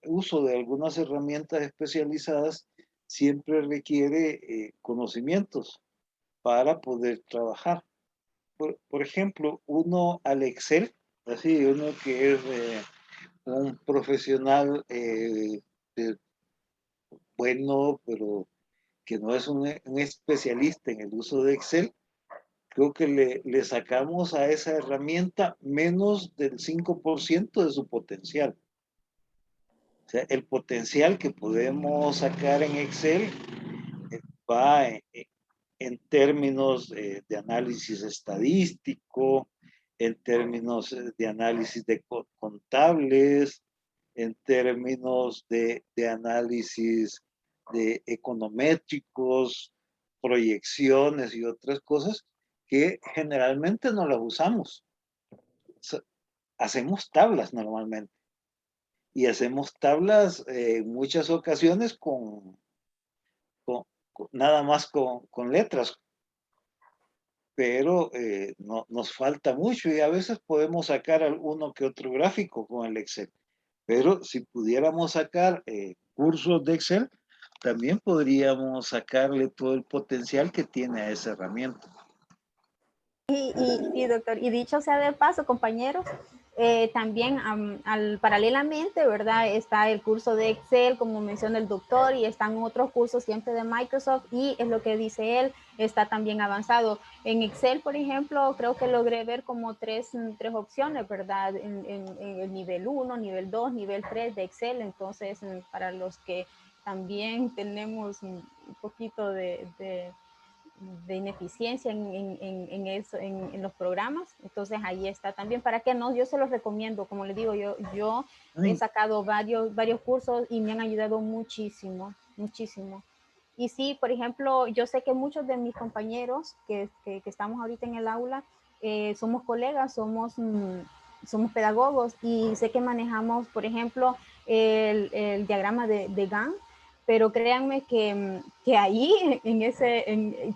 A: uso de algunas herramientas especializadas siempre requiere conocimientos para poder trabajar. Por ejemplo, uno al Excel, así, uno que es un profesional bueno, pero que no es un especialista en el uso de Excel, creo que le sacamos a esa herramienta menos del 5% de su potencial. O sea, el potencial que podemos sacar en Excel va en términos de análisis estadístico, en términos de análisis de contables, en términos de análisis de econométricos, proyecciones y otras cosas que generalmente no las usamos. Hacemos tablas normalmente y hacemos tablas en muchas ocasiones nada más con letras, pero no, nos falta mucho y a veces podemos sacar alguno que otro gráfico con el Excel. Pero si pudiéramos sacar cursos de Excel, también podríamos sacarle todo el potencial que tiene a esa herramienta.
C: Y doctor, y dicho sea de paso, compañeros, también paralelamente, ¿verdad? Está el curso de Excel, como menciona el doctor, y están otros cursos siempre de Microsoft, y es lo que dice él, está también avanzado. En Excel, por ejemplo, creo que logré ver como tres opciones, ¿verdad? En el nivel 1, nivel 2, nivel 3 de Excel. Entonces, para los que también tenemos un poquito de ineficiencia en los programas, entonces ahí está también, para que no, yo se los recomiendo, como les digo, yo he sacado varios cursos y me han ayudado muchísimo, muchísimo. Y sí, por ejemplo, yo sé que muchos de mis compañeros que estamos ahorita en el aula, somos colegas, somos pedagogos, y sé que manejamos, por ejemplo, el diagrama de Gantt, pero créanme que ahí,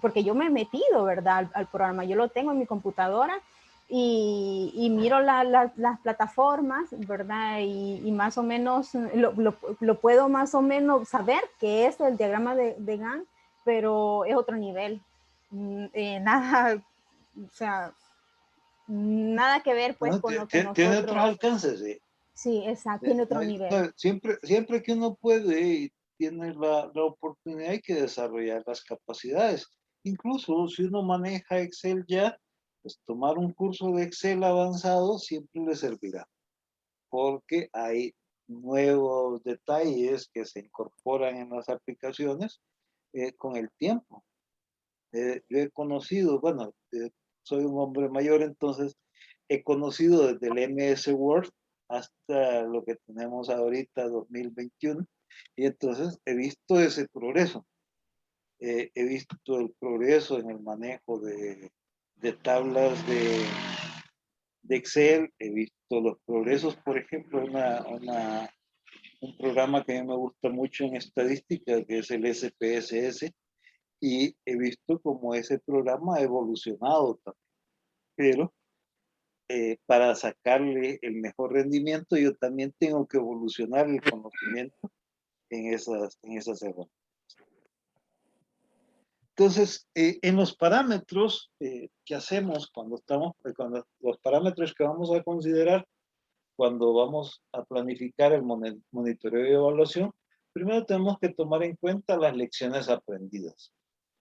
C: porque yo me he metido, ¿verdad? Al programa, yo lo tengo en mi computadora y miro las plataformas, ¿verdad? Y más o menos lo puedo más o menos saber qué es el diagrama de Gantt, pero es otro nivel. Nada, o sea, nada que ver pues con lo que nosotros...
A: Tiene otros alcances.
C: Sí, exacto, tiene otro nivel.
A: Siempre que uno puede y tiene la oportunidad, hay que desarrollar las capacidades. Incluso si uno maneja Excel ya, pues tomar un curso de Excel avanzado siempre le servirá, porque hay nuevos detalles que se incorporan en las aplicaciones con el tiempo. Yo he conocido, bueno, soy un hombre mayor, entonces he conocido desde el MS Word hasta lo que tenemos ahorita, 2021, y entonces he visto ese progreso. He visto el progreso en el manejo de tablas de Excel, he visto los progresos, por ejemplo, un programa que a mí me gusta mucho en estadística, que es el SPSS, y he visto cómo ese programa ha evolucionado también. Pero para sacarle el mejor rendimiento, yo también tengo que evolucionar el conocimiento en esas herramientas. Entonces, en los parámetros que hacemos cuando los parámetros que vamos a considerar cuando vamos a planificar el monitoreo y evaluación, primero tenemos que tomar en cuenta las lecciones aprendidas.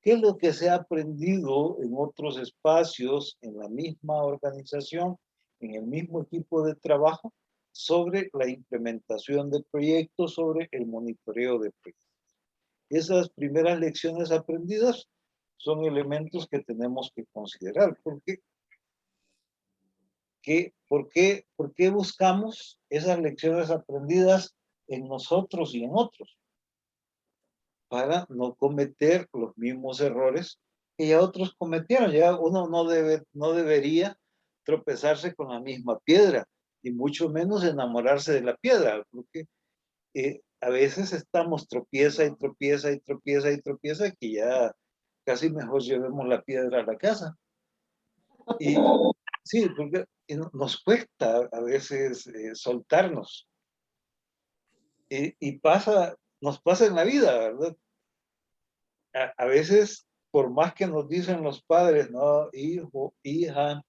A: ¿Qué es lo que se ha aprendido en otros espacios, en la misma organización, en el mismo equipo de trabajo, sobre la implementación de proyectos, sobre el monitoreo de proyectos? Esas primeras lecciones aprendidas son elementos que tenemos que considerar. ¿Por qué buscamos esas lecciones aprendidas en nosotros y en otros? Para no cometer los mismos errores que ya otros cometieron. Ya uno no debería tropezarse con la misma piedra, y mucho menos enamorarse de la piedra, porque a veces estamos tropieza y tropieza y tropieza y tropieza, que ya casi mejor llevemos la piedra a la casa. Y sí, porque nos cuesta a veces soltarnos. Y nos pasa en la vida, ¿verdad? A veces, por más que nos dicen los padres, no, hijo, hija,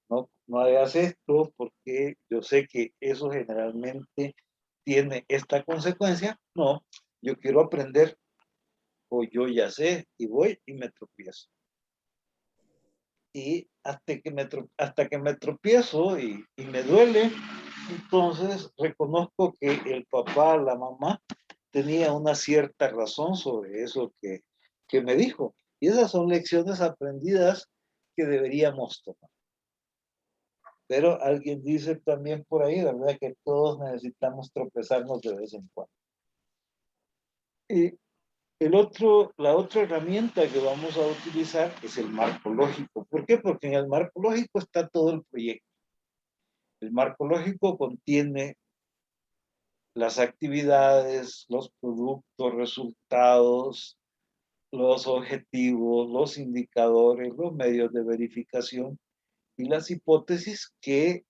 A: no no hagas esto porque yo sé que eso generalmente tiene esta consecuencia. No, yo quiero aprender o yo ya sé y voy y me tropiezo. Y hasta que me tropiezo y me duele, entonces reconozco que el papá, la mamá, tenía una cierta razón sobre eso que me dijo. Y esas son lecciones aprendidas que deberíamos tomar. Pero alguien dice también por ahí, ¿verdad? Que todos necesitamos tropezarnos de vez en cuando. Y la otra herramienta que vamos a utilizar es el marco lógico. ¿Por qué? Porque en el marco lógico está todo el proyecto. El marco lógico contiene las actividades, los productos, resultados, los objetivos, los indicadores, los medios de verificación y las hipótesis que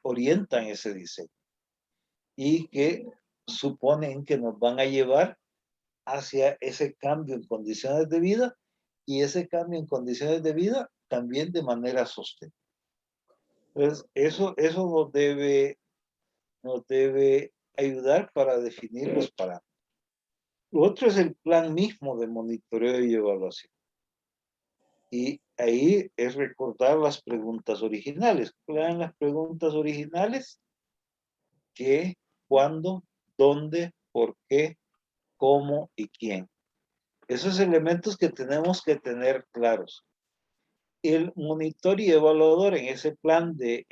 A: orientan ese diseño y que suponen que nos van a llevar hacia ese cambio en condiciones de vida y ese cambio en condiciones de vida también de manera sostenible. Entonces, eso nos debe ayudar para definir los parámetros. Lo otro es el plan mismo de monitoreo y evaluación. Y ahí es recordar las preguntas originales. ¿Cuáles eran las preguntas originales? ¿Qué, cuándo, dónde, por qué, cómo y quién? Esos elementos que tenemos que tener claros. El monitor y evaluador en ese plan de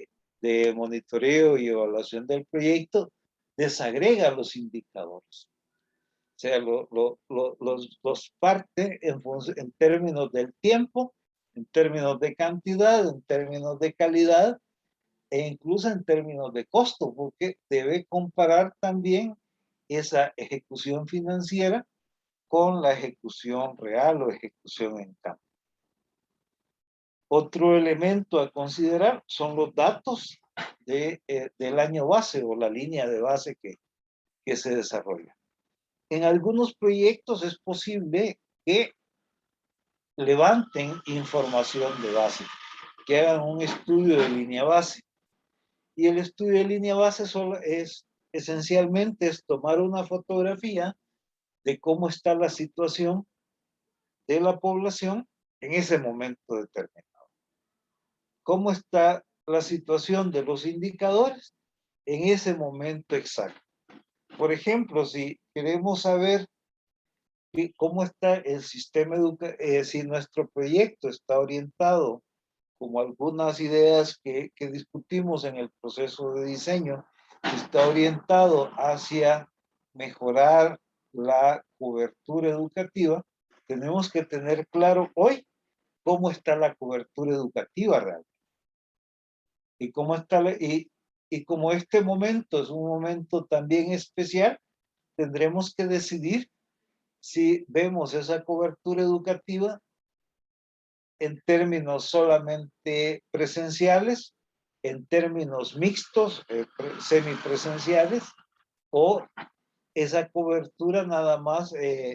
A: monitoreo y evaluación del proyecto desagrega los indicadores. O sea, los parte en términos del tiempo, en términos de cantidad, en términos de calidad e incluso en términos de costo, porque debe comparar también esa ejecución financiera con la ejecución real o ejecución en campo. Otro elemento a considerar son los datos del año base o la línea de base que se desarrolla. En algunos proyectos es posible que levanten información de base, que hagan un estudio de línea base. Y el estudio de línea base solo esencialmente es tomar una fotografía de cómo está la situación de la población en ese momento determinado. Cómo está la situación de los indicadores en ese momento exacto. Por ejemplo, si queremos saber cómo está el sistema educativo, si nuestro proyecto está orientado, como algunas ideas que discutimos en el proceso de diseño, está orientado hacia mejorar la cobertura educativa, tenemos que tener claro hoy cómo está la cobertura educativa real. Y cómo está y como este momento es un momento también especial, tendremos que decidir si vemos esa cobertura educativa en términos solamente presenciales, en términos mixtos, semipresenciales, o esa cobertura nada más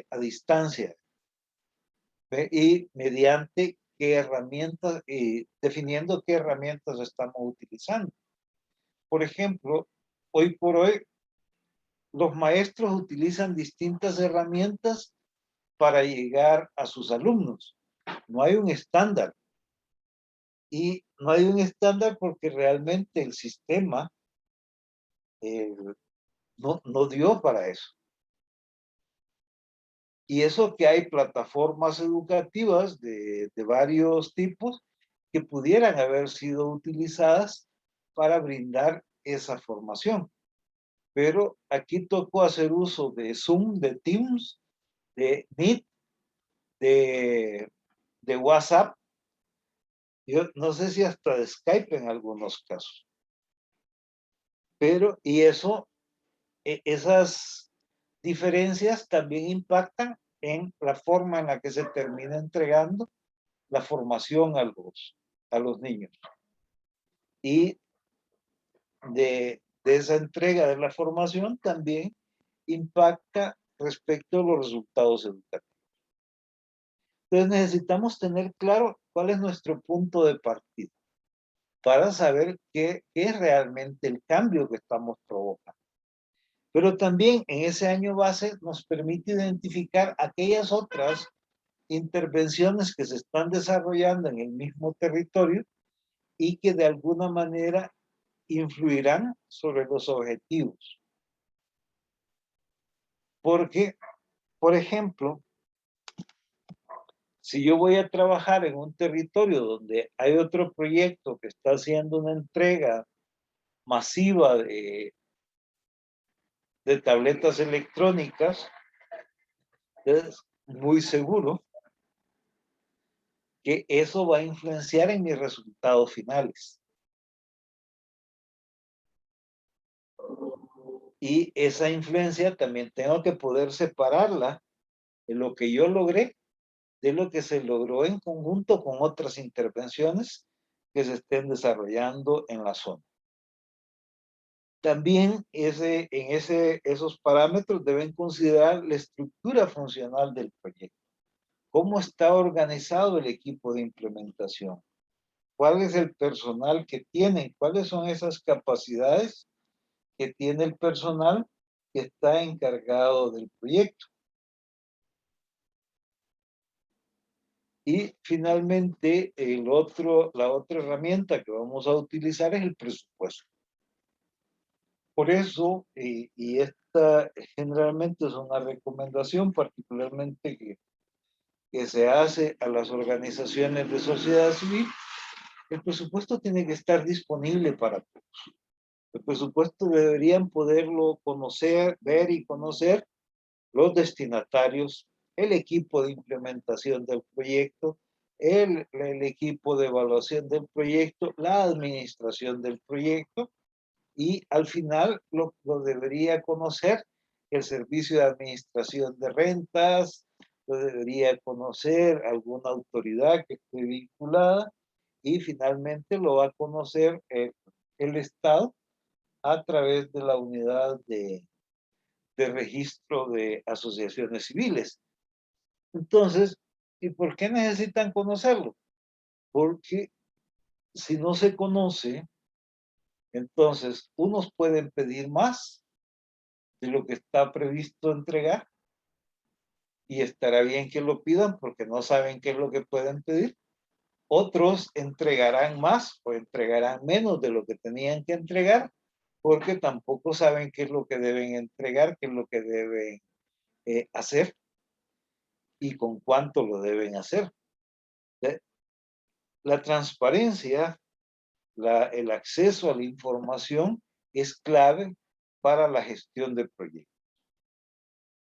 A: a distancia. Y mediante qué herramientas, definiendo qué herramientas estamos utilizando. Por ejemplo, hoy por hoy, los maestros utilizan distintas herramientas para llegar a sus alumnos. No hay un estándar. Y no hay un estándar porque realmente el sistema no dio para eso. Y eso que hay plataformas educativas de varios tipos que pudieran haber sido utilizadas para brindar esa formación. Pero aquí tocó hacer uso de Zoom, de Teams, de Meet, de WhatsApp. Yo no sé si hasta de Skype en algunos casos. Pero, y eso, esas diferencias también impactan en la forma en la que se termina entregando la formación a los niños. Y de esa entrega de la formación también impacta respecto a los resultados educativos. Entonces necesitamos tener claro cuál es nuestro punto de partida. para saber qué es realmente el cambio que estamos provocando. Pero también en ese año base nos permite identificar aquellas otras intervenciones que se están desarrollando en el mismo territorio y que de alguna manera influirán sobre los objetivos. Porque, por ejemplo, si yo voy a trabajar en un territorio donde hay otro proyecto que está haciendo una entrega masiva de tabletas electrónicas, es muy seguro que eso va a influenciar en mis resultados finales. Y esa influencia también tengo que poder separarla de lo que yo logré, de lo que se logró en conjunto con otras intervenciones que se estén desarrollando en la zona. También esos parámetros deben considerar la estructura funcional del proyecto. ¿Cómo está organizado el equipo de implementación? ¿Cuál es el personal que tienen? ¿Cuáles son esas capacidades que tiene el personal que está encargado del proyecto? Y finalmente, la otra herramienta que vamos a utilizar es el presupuesto. Por eso, y esta generalmente es una recomendación particularmente que se hace a las organizaciones de sociedad civil, el presupuesto tiene que estar disponible para todos. El presupuesto deberían poderlo conocer, ver y conocer los destinatarios, el equipo de implementación del proyecto, el equipo de evaluación del proyecto, la administración del proyecto, y al final lo debería conocer el servicio de administración de rentas, lo debería conocer alguna autoridad que esté vinculada, y finalmente lo va a conocer el Estado a través de la unidad de registro de asociaciones civiles. Entonces, ¿y por qué necesitan conocerlo? Porque si no se conoce, entonces unos pueden pedir más de lo que está previsto entregar, y estará bien que lo pidan porque no saben qué es lo que pueden pedir. Otros entregarán más o entregarán menos de lo que tenían que entregar porque tampoco saben qué es lo que deben entregar, qué es lo que deben hacer y con cuánto lo deben hacer. La transparencia, el acceso a la información es clave para la gestión de proyectos.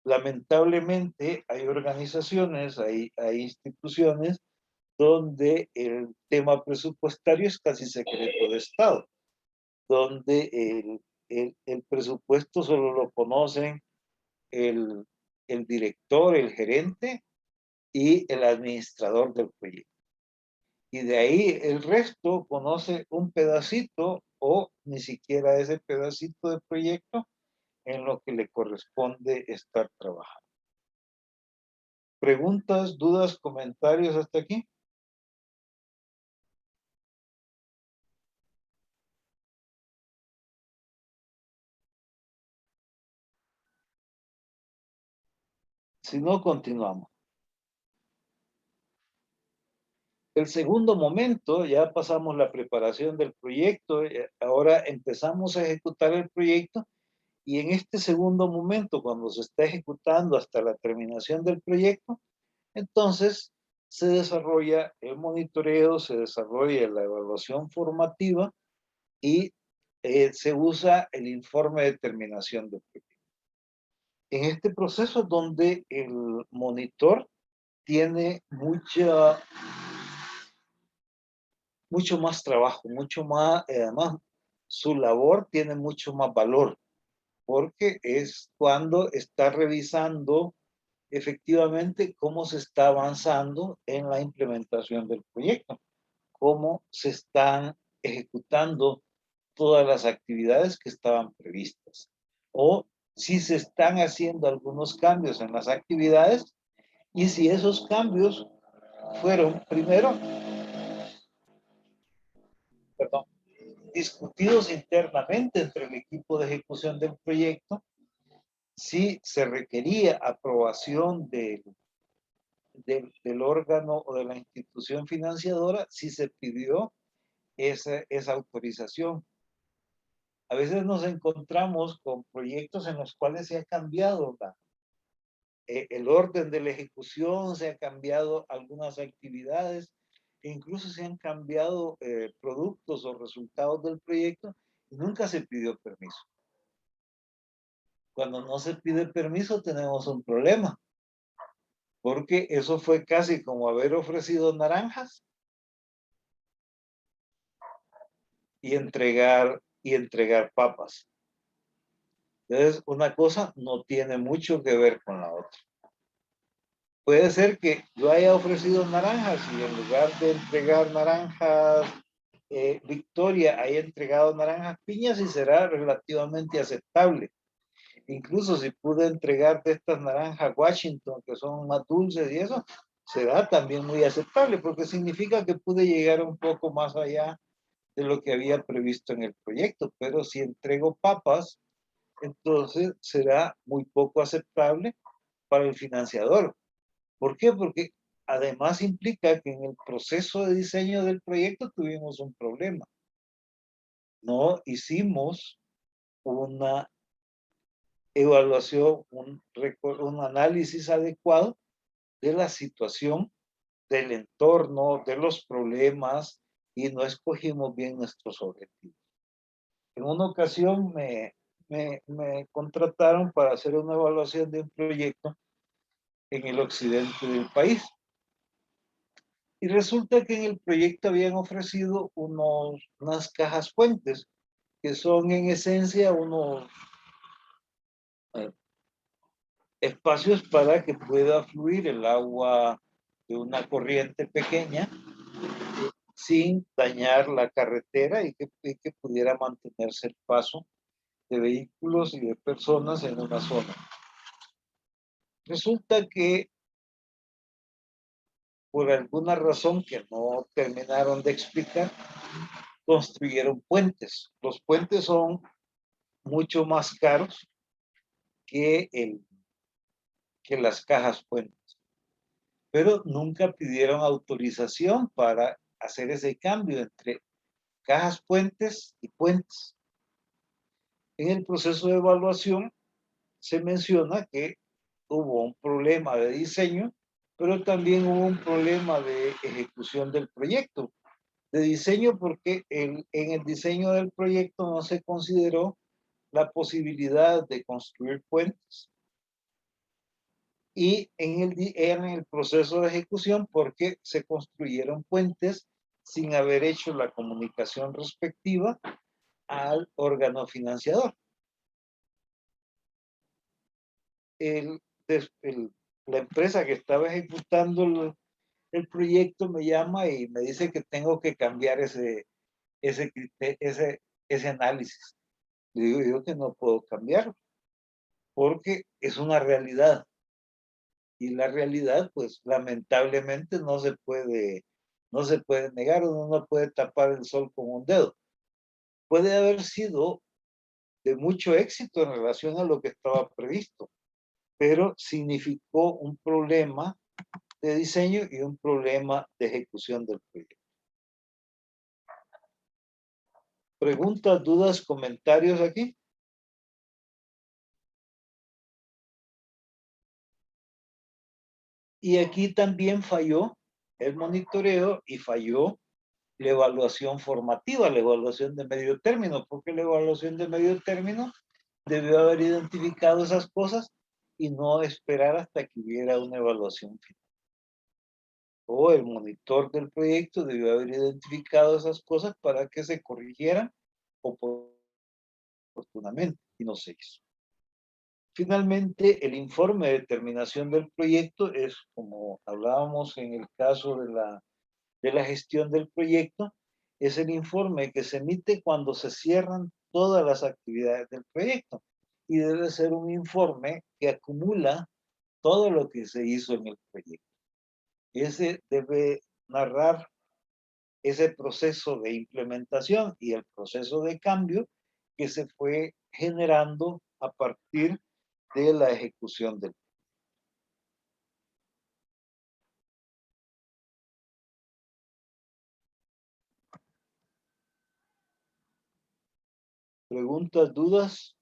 A: Lamentablemente hay organizaciones, hay instituciones donde el tema presupuestario es casi secreto de Estado, donde el presupuesto solo lo conocen el director, el gerente y el administrador del proyecto. Y de ahí el resto conoce un pedacito o ni siquiera ese pedacito de proyecto en lo que le corresponde estar trabajando. ¿Preguntas, dudas, comentarios hasta aquí? Si no, continuamos. El segundo momento, ya pasamos la preparación del proyecto, ahora empezamos a ejecutar el proyecto, y en este segundo momento, cuando se está ejecutando hasta la terminación del proyecto, entonces se desarrolla el monitoreo, se desarrolla la evaluación formativa y se usa el informe de terminación del proyecto. En este proceso donde el monitor tiene mucho más trabajo, mucho más, además su labor tiene mucho más valor, porque es cuando está revisando efectivamente cómo se está avanzando en la implementación del proyecto, cómo se están ejecutando todas las actividades que estaban previstas, o si se están haciendo algunos cambios en las actividades, y si esos cambios fueron, primero, perdón, discutidos internamente entre el equipo de ejecución del proyecto, si se requería aprobación del órgano o de la institución financiadora, si se pidió esa autorización. A veces nos encontramos con proyectos en los cuales se ha cambiado el orden de la ejecución, se han cambiado algunas actividades, e incluso se han cambiado productos o resultados del proyecto y nunca se pidió permiso. Cuando no se pide permiso tenemos un problema, porque eso fue casi como haber ofrecido naranjas y entregar papas. Entonces, una cosa no tiene mucho que ver con la otra. Puede ser que yo haya ofrecido naranjas y en lugar de entregar naranjas Victoria haya entregado naranjas piñas y será relativamente aceptable. Incluso si pude entregar de estas naranjas Washington, que son más dulces y eso, será también muy aceptable porque significa que pude llegar un poco más allá de lo que había previsto en el proyecto. Pero si entrego papas, entonces será muy poco aceptable para el financiador. ¿Por qué? Porque además implica que en el proceso de diseño del proyecto tuvimos un problema. No hicimos una evaluación, un análisis adecuado de la situación, del entorno, de los problemas y no escogimos bien nuestros objetivos. En una ocasión me contrataron para hacer una evaluación de un proyecto en el occidente del país. Y resulta que en el proyecto habían ofrecido unas cajas puentes, que son en esencia unos espacios para que pueda fluir el agua de una corriente pequeña sin dañar la carretera y que pudiera mantenerse el paso de vehículos y de personas en una zona. Resulta que por alguna razón que no terminaron de explicar, construyeron puentes. Los puentes son mucho más caros que las cajas puentes, pero nunca pidieron autorización para hacer ese cambio entre cajas puentes y puentes. En el proceso de evaluación se menciona que hubo un problema de diseño, pero también hubo un problema de ejecución del proyecto. De diseño porque en el diseño del proyecto no se consideró la posibilidad de construir puentes. Y en el proceso de ejecución porque se construyeron puentes sin haber hecho la comunicación respectiva al órgano financiador. La empresa que estaba ejecutando el proyecto me llama y me dice que tengo que cambiar ese análisis. Le digo yo que no puedo cambiarlo porque es una realidad. Y la realidad, pues lamentablemente no se puede negar, uno no puede tapar el sol con un dedo. Puede haber sido de mucho éxito en relación a lo que estaba previsto, pero significó un problema de diseño y un problema de ejecución del proyecto. ¿Preguntas, dudas, comentarios aquí? Y aquí también falló el monitoreo y falló la evaluación formativa, la evaluación de medio término, porque la evaluación de medio término debió haber identificado esas cosas y no esperar hasta que hubiera una evaluación final. O el monitor del proyecto debió haber identificado esas cosas para que se corrigieran oportunamente y no se hizo. Finalmente, el informe de terminación del proyecto es, como hablábamos en el caso de la gestión del proyecto, es el informe que se emite cuando se cierran todas las actividades del proyecto y debe ser un informe que acumula todo lo que se hizo en el proyecto. Ese debe narrar ese proceso de implementación y el proceso de cambio que se fue generando a partir de la ejecución del. ¿Preguntas, dudas?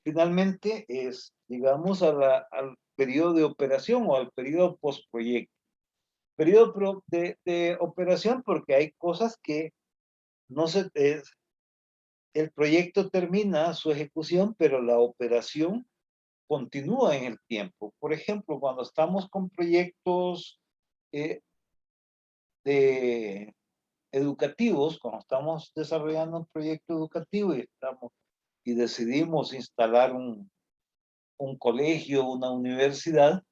A: Finalmente, digamos, al periodo de operación o al periodo postproyecto. Periodo de operación porque hay cosas que no se... el proyecto termina su ejecución, pero la operación continúa en el tiempo. Por ejemplo, cuando estamos con proyectos educativos, cuando estamos desarrollando un proyecto educativo y decidimos instalar un colegio, una universidad,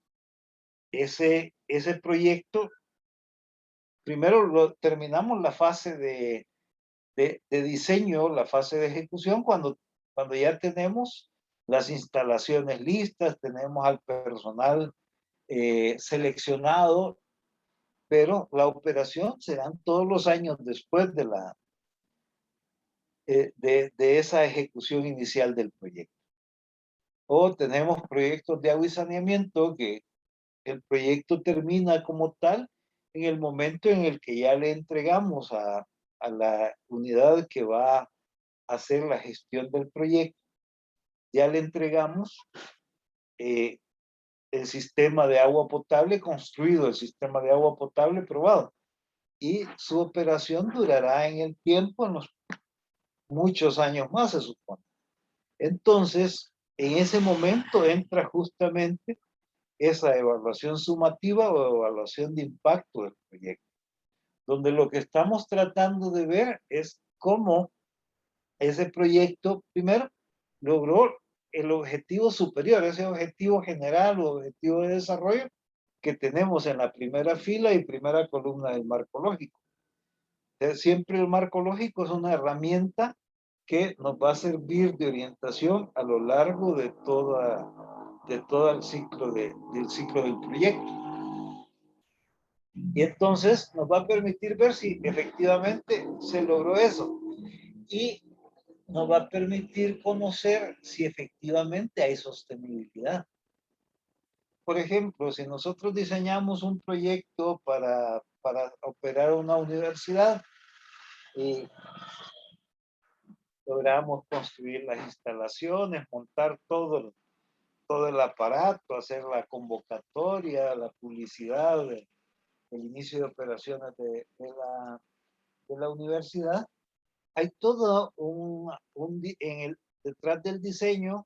A: ese proyecto, primero terminamos la fase de diseño, la fase de ejecución, cuando ya tenemos las instalaciones listas, tenemos al personal seleccionado, pero la operación serán todos los años después de esa ejecución inicial del proyecto. O tenemos proyectos de agua y saneamiento que el proyecto termina como tal en el momento en el que ya le entregamos a la unidad que va a hacer la gestión del proyecto, ya le entregamos el sistema de agua potable construido, el sistema de agua potable probado, y su operación durará en el tiempo, en los muchos años más, se supone. Entonces, en ese momento entra justamente esa evaluación sumativa o evaluación de impacto del proyecto, donde lo que estamos tratando de ver es cómo ese proyecto, primero, logró el objetivo superior, ese objetivo general o objetivo de desarrollo que tenemos en la primera fila y primera columna del marco lógico. Siempre el marco lógico es una herramienta que nos va a servir de orientación a lo largo de todo el ciclo del ciclo del proyecto. Y entonces nos va a permitir ver si efectivamente se logró eso. Y nos va a permitir conocer si efectivamente hay sostenibilidad. Por ejemplo, si nosotros diseñamos un proyecto para operar una universidad y logramos construir las instalaciones, montar todo el aparato, hacer la convocatoria, la publicidad, el inicio de operaciones de la universidad, hay todo detrás del diseño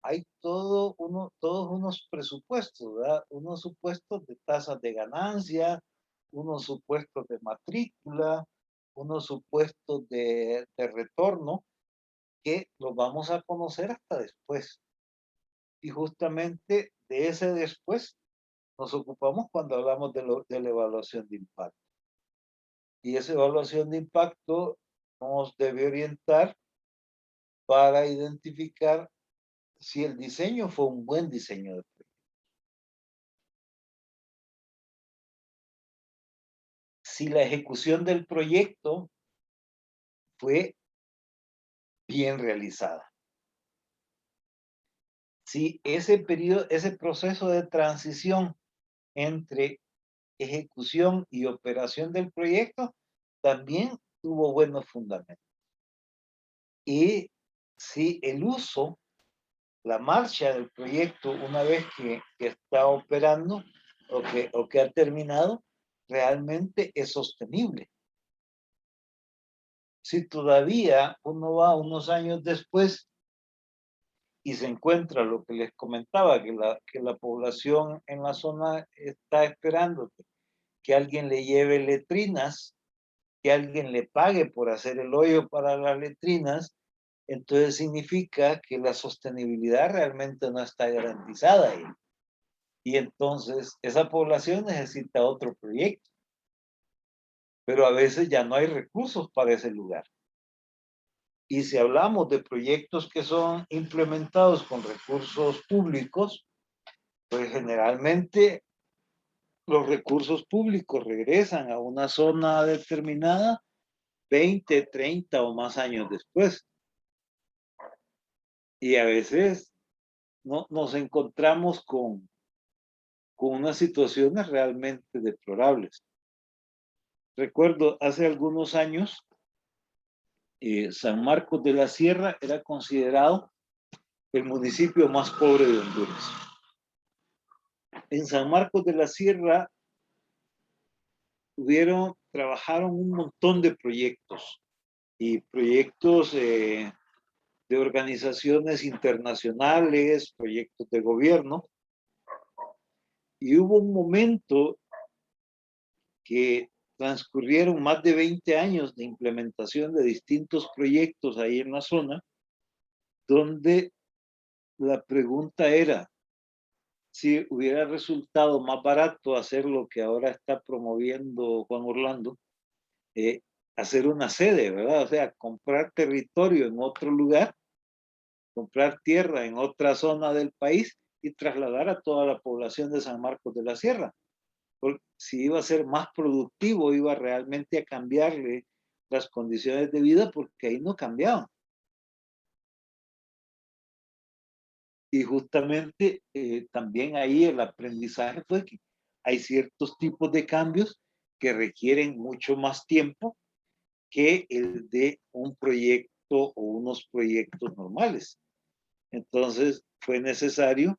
A: hay todos unos presupuestos, ¿verdad? Unos supuestos de tasas de ganancia, unos supuestos de matrícula, unos supuestos de retorno, que los vamos a conocer hasta después. Y justamente de ese después nos ocupamos cuando hablamos de la evaluación de impacto. Y esa evaluación de impacto nos debe orientar para identificar si el diseño fue un buen diseño de proyecto. Si la ejecución del proyecto fue bien realizada. Si ese proceso de transición entre ejecución y operación del proyecto también tuvo buenos fundamentos. Y si el uso, la marcha del proyecto, una vez que está operando o que ha terminado, realmente es sostenible. Si todavía uno va unos años después y se encuentra lo que les comentaba, que la población en la zona está esperando que alguien le lleve letrinas, que alguien le pague por hacer el hoyo para las letrinas, entonces significa que la sostenibilidad realmente no está garantizada ahí. Y entonces esa población necesita otro proyecto. Pero a veces ya no hay recursos para ese lugar. Y si hablamos de proyectos que son implementados con recursos públicos, Pues generalmente los recursos públicos regresan a una zona determinada 20, 30 o más años después. Y a veces no, nos encontramos con unas situaciones realmente deplorables. Recuerdo hace algunos años, San Marcos de la Sierra era considerado el municipio más pobre de Honduras. En San Marcos de la Sierra trabajaron un montón de proyectos y proyectos de organizaciones internacionales, proyectos de gobierno, y hubo un momento que transcurrieron más de 20 años de implementación de distintos proyectos ahí en la zona, donde la pregunta era si hubiera resultado más barato hacer lo que ahora está promoviendo Juan Orlando, hacer una sede, ¿verdad? O sea, comprar territorio en otro lugar, comprar tierra en otra zona del país y trasladar a toda la población de San Marcos de la Sierra. Porque si iba a ser más productivo, iba realmente a cambiarle las condiciones de vida, porque ahí no cambiaban. Y justamente también ahí el aprendizaje fue que hay ciertos tipos de cambios que requieren mucho más tiempo que el de un proyecto o unos proyectos normales. Entonces fue necesario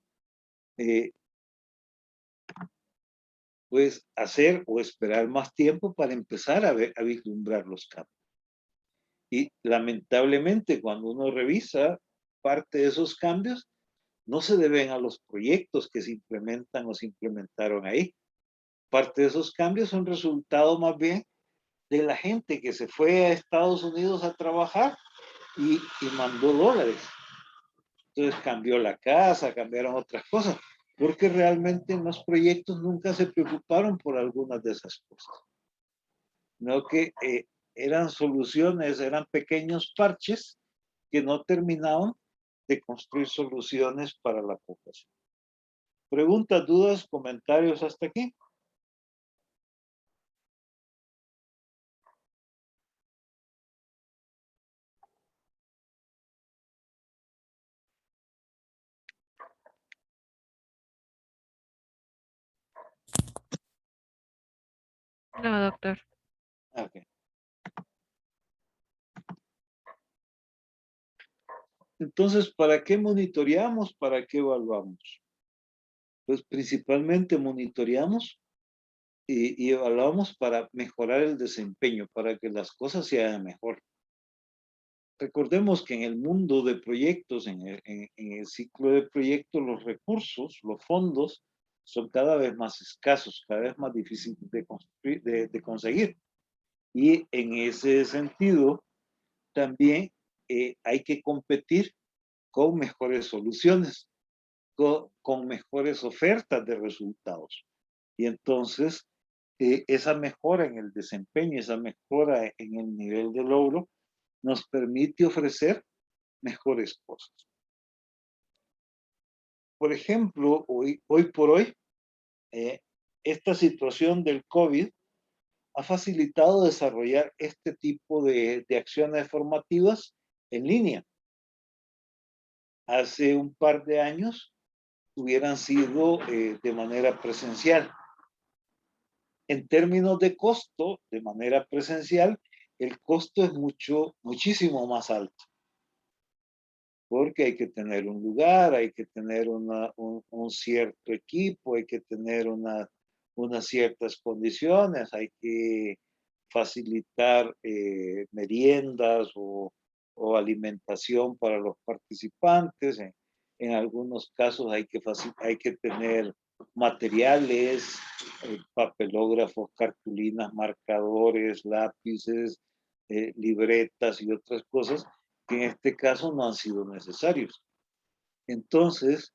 A: pues hacer o esperar más tiempo para empezar a vislumbrar los cambios. Y lamentablemente cuando uno revisa parte de esos cambios, no se deben a los proyectos que se implementan o se implementaron ahí. Parte de esos cambios son resultado más bien de la gente que se fue a Estados Unidos a trabajar y mandó dólares. Entonces cambió la casa, cambiaron otras cosas, porque realmente en los proyectos nunca se preocuparon por algunas de esas cosas. No que eran soluciones, eran pequeños parches que no terminaban de construir soluciones para la población. ¿Preguntas, dudas, comentarios hasta aquí?
D: No, doctor.
A: Okay. Entonces, ¿para qué monitoreamos? ¿Para qué evaluamos? Pues principalmente monitoreamos y evaluamos para mejorar el desempeño, para que las cosas se hagan mejor. Recordemos que en el mundo de proyectos, en el ciclo de proyectos, los recursos, los fondos, son cada vez más escasos, cada vez más difíciles de conseguir. Y en ese sentido, también hay que competir con mejores soluciones, con mejores ofertas de resultados. Y entonces, esa mejora en el desempeño, esa mejora en el nivel de logro, nos permite ofrecer mejores cosas. Por ejemplo, hoy por hoy, esta situación del COVID ha facilitado desarrollar este tipo de acciones formativas en línea. Hace un par de años hubieran sido de manera presencial. En términos de costo, de manera presencial, el costo es muchísimo más alto. Porque hay que tener un lugar, hay que tener un cierto equipo, hay que tener unas ciertas condiciones, hay que facilitar meriendas o alimentación para los participantes. En algunos casos hay que tener materiales, papelógrafos, cartulinas, marcadores, lápices, libretas y otras cosas que en este caso no han sido necesarios. Entonces,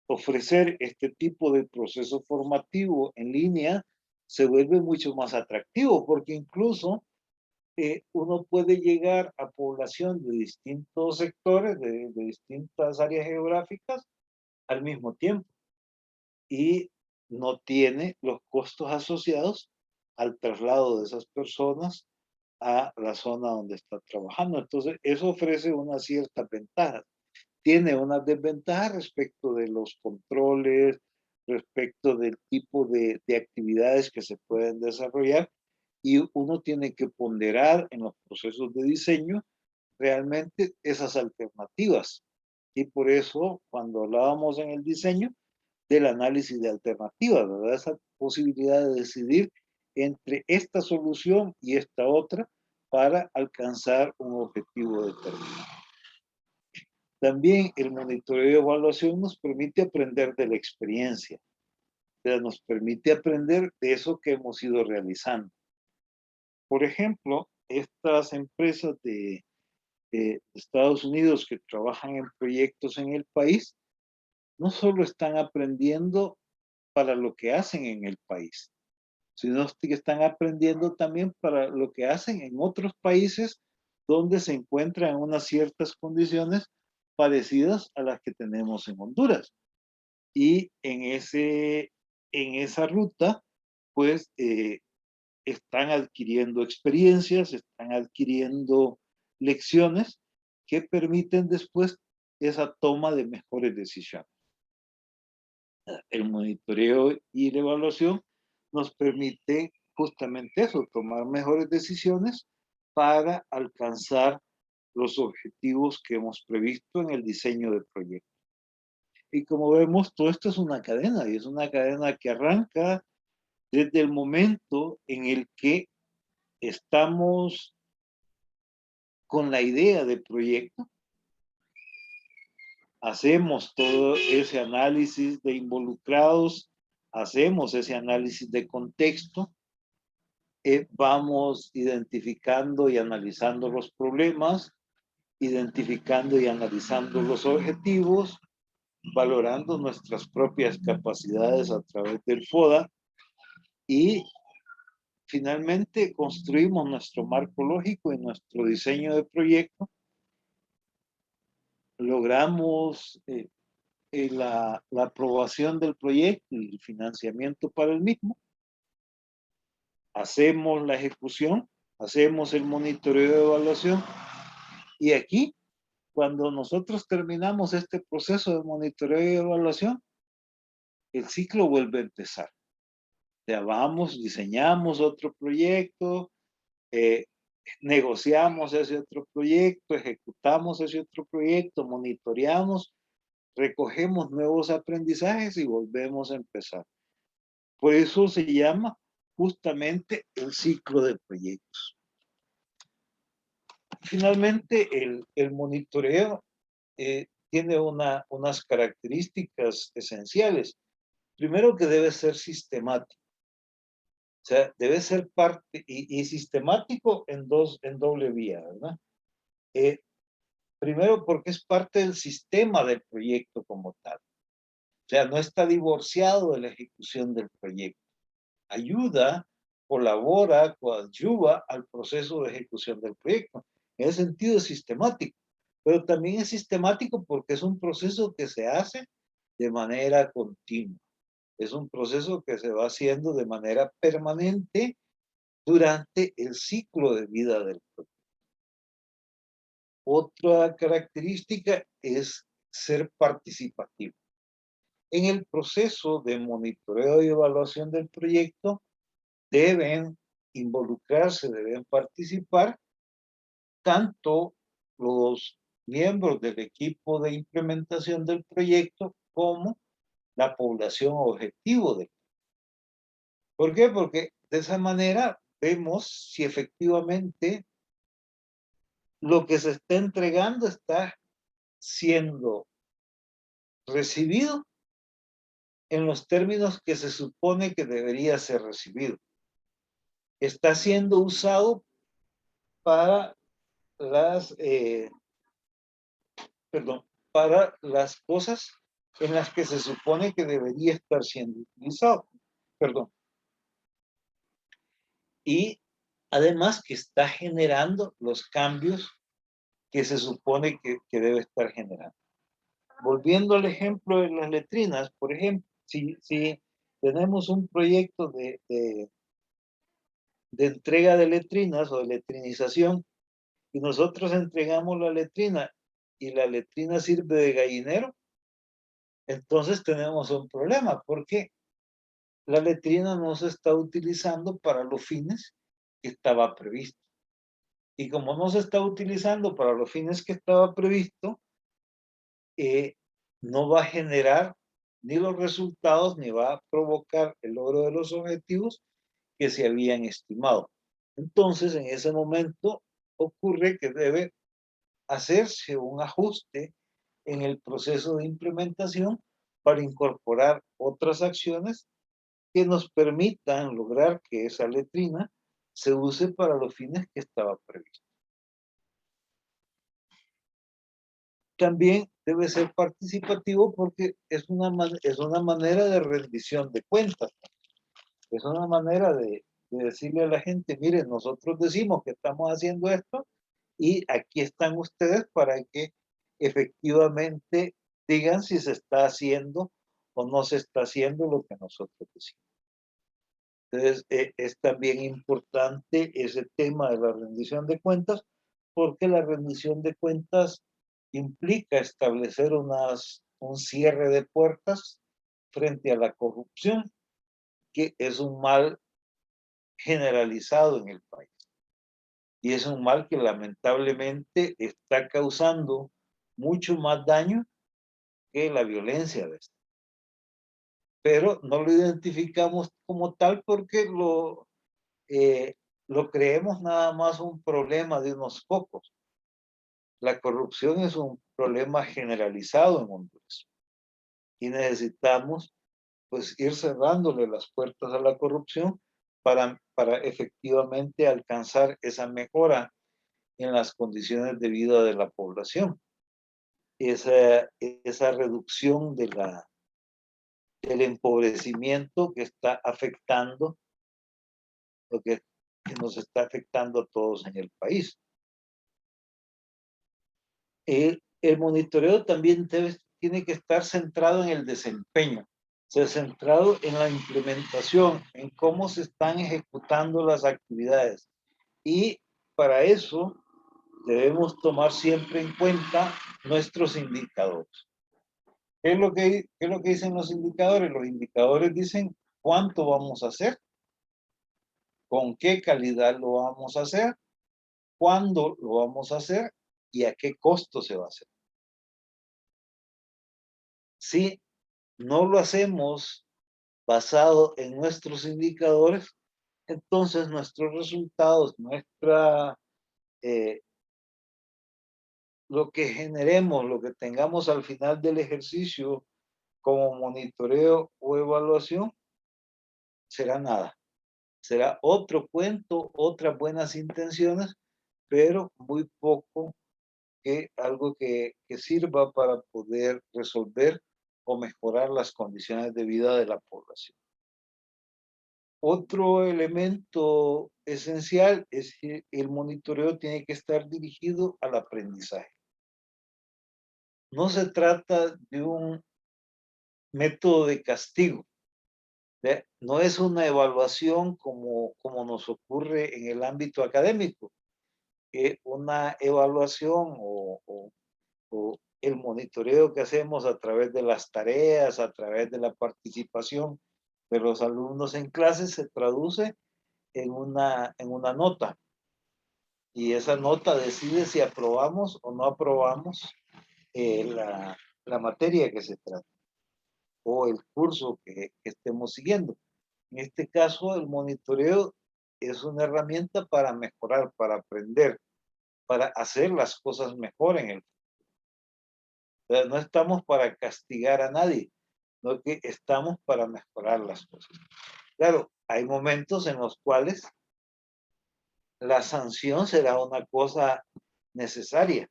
A: ofrecer este tipo de proceso formativo en línea se vuelve mucho más atractivo porque incluso uno puede llegar a población de distintos sectores, de distintas áreas geográficas al mismo tiempo. y no tiene los costos asociados al traslado de esas personas a la zona donde está trabajando. Entonces, eso ofrece una cierta ventaja. Tiene unas desventajas respecto de los controles, respecto del tipo de actividades que se pueden desarrollar, y uno tiene que ponderar en los procesos de diseño realmente esas alternativas. Y por eso, cuando hablábamos en el diseño del análisis de alternativas, ¿verdad? Esa posibilidad de decidir entre esta solución y esta otra para alcanzar un objetivo determinado. También el monitoreo y evaluación nos permite aprender de la experiencia, o sea, nos permite aprender de eso que hemos ido realizando. Por ejemplo, estas empresas de Estados Unidos que trabajan en proyectos en el país, no solo están aprendiendo para lo que hacen en el país, sino que están aprendiendo también para lo que hacen en otros países donde se encuentran en unas ciertas condiciones parecidas a las que tenemos en Honduras. Y en esa ruta, pues, están adquiriendo experiencias, están adquiriendo lecciones que permiten después esa toma de mejores decisiones. El monitoreo y la evaluación nos permite justamente eso, tomar mejores decisiones para alcanzar los objetivos que hemos previsto en el diseño del proyecto. Y como vemos, todo esto es una cadena, y es una cadena que arranca desde el momento en el que estamos con la idea de proyecto, hacemos todo ese análisis de involucrados, hacemos ese análisis de contexto, vamos identificando y analizando los problemas, identificando y analizando los objetivos, valorando nuestras propias capacidades a través del FODA y finalmente construimos nuestro marco lógico y nuestro diseño de proyecto. Logramos la aprobación del proyecto y el financiamiento para el mismo. Hacemos la ejecución, hacemos el monitoreo de evaluación y aquí, cuando nosotros terminamos este proceso de monitoreo y evaluación, el ciclo vuelve a empezar. Ya vamos, diseñamos otro proyecto, negociamos ese otro proyecto, ejecutamos ese otro proyecto, monitoreamos, recogemos nuevos aprendizajes y volvemos a empezar. Por eso se llama justamente el ciclo de proyectos. Finalmente, el monitoreo tiene unas características esenciales. Primero, que debe ser sistemático. O sea, debe ser parte y sistemático en doble vía, ¿verdad? Primero, porque es parte del sistema del proyecto como tal. O sea, no está divorciado de la ejecución del proyecto. Ayuda, colabora, coadyuva al proceso de ejecución del proyecto. En ese sentido es sistemático, pero también es sistemático porque es un proceso que se hace de manera continua. Es un proceso que se va haciendo de manera permanente durante el ciclo de vida del proyecto. Otra característica es ser participativo. En el proceso de monitoreo y evaluación del proyecto deben involucrarse, deben participar tanto los miembros del equipo de implementación del proyecto como la población objetivo del proyecto. ¿Por qué? Porque de esa manera vemos si efectivamente lo que se está entregando está siendo recibido en los términos que se supone que debería ser recibido. Está siendo usado para para las cosas en las que se supone que debería estar siendo utilizado. Y además que está generando los cambios que se supone que debe estar generando. Volviendo al ejemplo de las letrinas, por ejemplo, Si tenemos un proyecto de entrega de letrinas o de letrinización y nosotros entregamos la letrina y la letrina sirve de gallinero, entonces tenemos un problema porque la letrina no se está utilizando para los fines que estaba previsto. Y como no se está utilizando para los fines que estaba previsto, no va a generar ni los resultados ni va a provocar el logro de los objetivos que se habían estimado. Entonces, en ese momento ocurre que debe hacerse un ajuste en el proceso de implementación para incorporar otras acciones que nos permitan lograr que esa letrina se use para los fines que estaba previsto. También debe ser participativo porque es una manera de rendición de cuentas. Es una manera de decirle a la gente, miren, nosotros decimos que estamos haciendo esto y aquí están ustedes para que efectivamente digan si se está haciendo o no se está haciendo lo que nosotros decimos. Entonces, es también importante ese tema de la rendición de cuentas, porque la rendición de cuentas implica establecer un cierre de puertas frente a la corrupción, que es un mal generalizado en el país. Y es un mal que lamentablemente está causando mucho más daño que la violencia de esto. Pero no lo identificamos como tal porque lo creemos nada más un problema de unos pocos. La corrupción es un problema generalizado en Honduras y necesitamos pues ir cerrándole las puertas a la corrupción para efectivamente alcanzar esa mejora en las condiciones de vida de la población. Esa reducción del empobrecimiento que está afectando, lo que nos está afectando a todos en el país. El monitoreo también tiene que estar centrado en el desempeño, centrado en la implementación, en cómo se están ejecutando las actividades. Y para eso debemos tomar siempre en cuenta nuestros indicadores. ¿Qué es lo que dicen los indicadores? Los indicadores dicen cuánto vamos a hacer, con qué calidad lo vamos a hacer, cuándo lo vamos a hacer y a qué costo se va a hacer. Si no lo hacemos basado en nuestros indicadores, entonces nuestros resultados, lo que generemos, lo que tengamos al final del ejercicio como monitoreo o evaluación, será nada. Será otro cuento, otras buenas intenciones, pero muy poco algo que sirva para poder resolver o mejorar las condiciones de vida de la población. Otro elemento esencial es que el monitoreo tiene que estar dirigido al aprendizaje. No se trata de un método de castigo. No es una evaluación como nos ocurre en el ámbito académico. Una evaluación o el monitoreo que hacemos a través de las tareas, a través de la participación de los alumnos en clases, se traduce en una nota. Y esa nota decide si aprobamos o no aprobamos la materia que se trata o el curso que estemos siguiendo. En este caso, el monitoreo es una herramienta para mejorar, para aprender, para hacer las cosas mejor en el futuro. No estamos para castigar a nadie, sino que estamos para mejorar las cosas. Claro, hay momentos en los cuales la sanción será una cosa necesaria.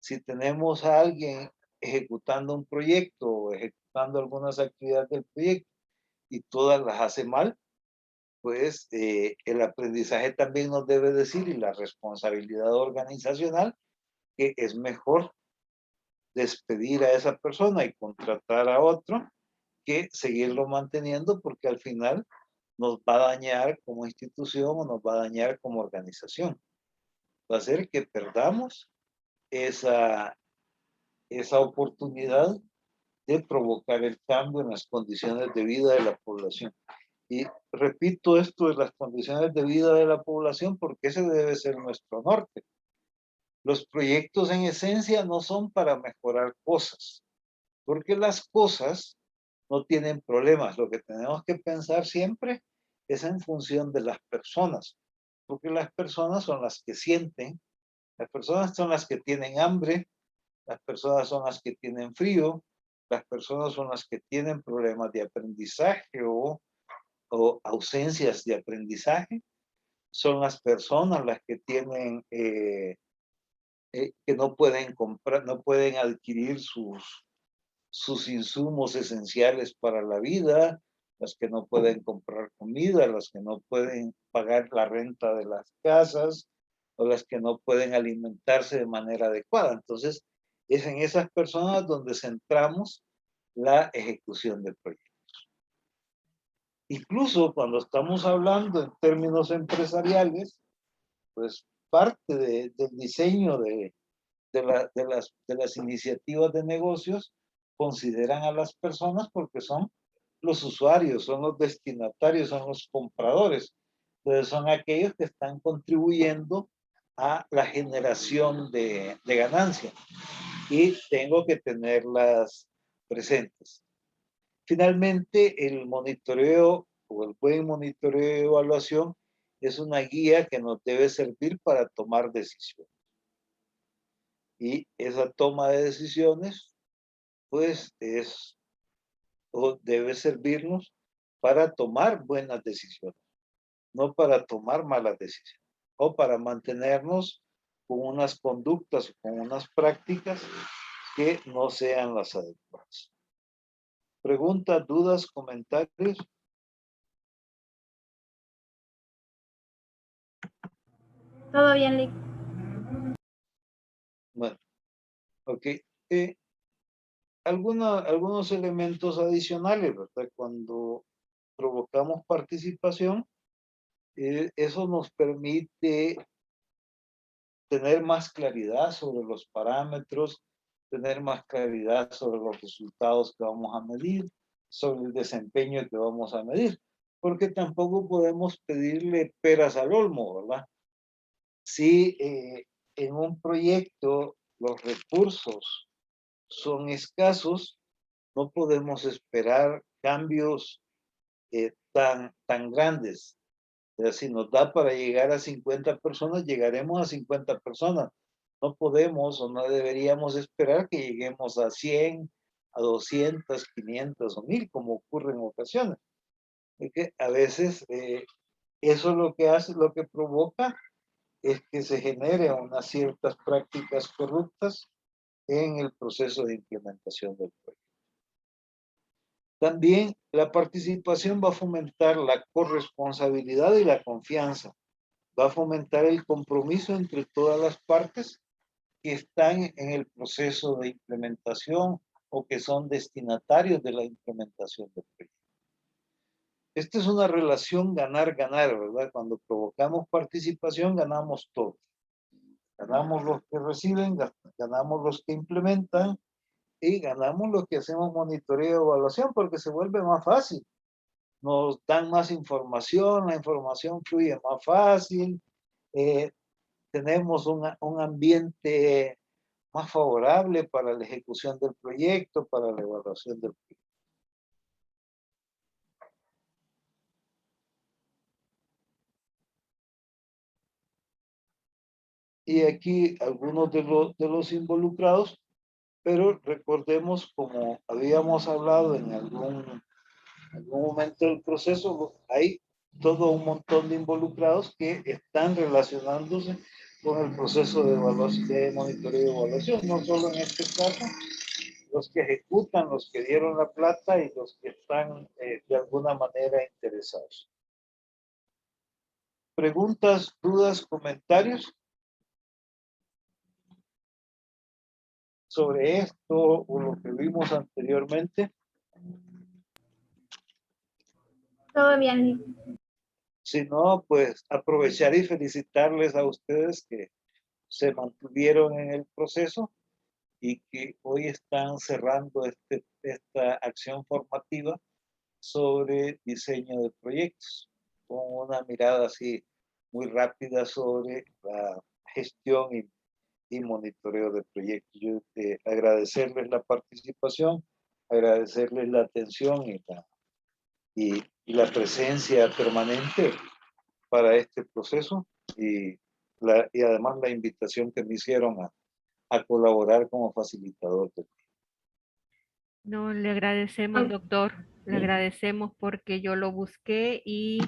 A: Si tenemos a alguien ejecutando un proyecto o ejecutando algunas actividades del proyecto y todas las hace mal, pues el aprendizaje también nos debe decir, y la responsabilidad organizacional, que es mejor despedir a esa persona y contratar a otro que seguirlo manteniendo porque al final nos va a dañar como institución o nos va a dañar como organización. Va a hacer que perdamos esa oportunidad de provocar el cambio en las condiciones de vida de la población. Y repito esto de las condiciones de vida de la población porque ese debe ser nuestro norte. Los proyectos en esencia no son para mejorar cosas, porque las cosas no tienen problemas. Lo que tenemos que pensar siempre es en función de las personas, porque las personas son las que sienten, las personas son las que tienen hambre, las personas son las que tienen frío, las personas son las que tienen problemas de aprendizaje o ausencias de aprendizaje, son las personas las que tienen que no pueden comprar, no pueden adquirir sus insumos esenciales para la vida, las que no pueden comprar comida, las que no pueden pagar la renta de las casas o las que no pueden alimentarse de manera adecuada. Entonces, es en esas personas donde centramos la ejecución del proyecto. Incluso cuando estamos hablando en términos empresariales, pues parte del diseño de las iniciativas de negocios consideran a las personas porque son los usuarios, son los destinatarios, son los compradores. Entonces son aquellos que están contribuyendo a la generación de ganancia y tengo que tenerlas presentes. Finalmente, el monitoreo o el buen monitoreo de evaluación es una guía que nos debe servir para tomar decisiones. Y esa toma de decisiones, pues, es o debe servirnos para tomar buenas decisiones, no para tomar malas decisiones, o para mantenernos con unas conductas o con unas prácticas que no sean las adecuadas. Preguntas, dudas, comentarios.
F: Todo bien, Lick.
A: Bueno, ok. Algunos elementos adicionales, ¿verdad? Cuando provocamos participación, eso nos permite tener más claridad sobre los parámetros, tener más claridad sobre los resultados que vamos a medir, sobre el desempeño que vamos a medir, porque tampoco podemos pedirle peras al olmo, ¿verdad? Si en un proyecto los recursos son escasos, no podemos esperar cambios tan grandes. O sea, si nos da para llegar a 50 personas, llegaremos a 50 personas. No podemos o no deberíamos esperar que lleguemos a 100, a 200, 500 o 1000, como ocurre en ocasiones. Porque a veces eso lo que hace, lo que provoca es que se genere unas ciertas prácticas corruptas en el proceso de implementación del proyecto. También la participación va a fomentar la corresponsabilidad y la confianza. Va a fomentar el compromiso entre todas las partes que están en el proceso de implementación o que son destinatarios de la implementación del proyecto. Esta es una relación ganar-ganar, ¿verdad? Cuando provocamos participación, ganamos todos. Ganamos los que reciben, ganamos los que implementan y ganamos los que hacemos monitoreo y evaluación porque se vuelve más fácil. Nos dan más información, la información fluye más fácil, tenemos un ambiente más favorable para la ejecución del proyecto, para la evaluación del proyecto. Y aquí algunos de los involucrados, pero recordemos, como habíamos hablado en algún momento del proceso, hay todo un montón de involucrados que están relacionándose con el proceso de evaluación, de monitoreo y evaluación, no solo en este caso, los que ejecutan, los que dieron la plata y los que están de alguna manera interesados. ¿Preguntas, dudas, comentarios sobre esto o lo que vimos anteriormente?
F: Todo bien, Lick.
A: Si no, pues aprovechar y felicitarles a ustedes que se mantuvieron en el proceso y que hoy están cerrando esta acción formativa sobre diseño de proyectos, con una mirada así muy rápida sobre la gestión y monitoreo de proyectos. Yo agradecerles la participación, agradecerles la atención y la presencia permanente para este proceso y además la invitación que me hicieron a colaborar como facilitador.
D: No, le agradecemos, doctor. Le agradecemos porque yo lo busqué y,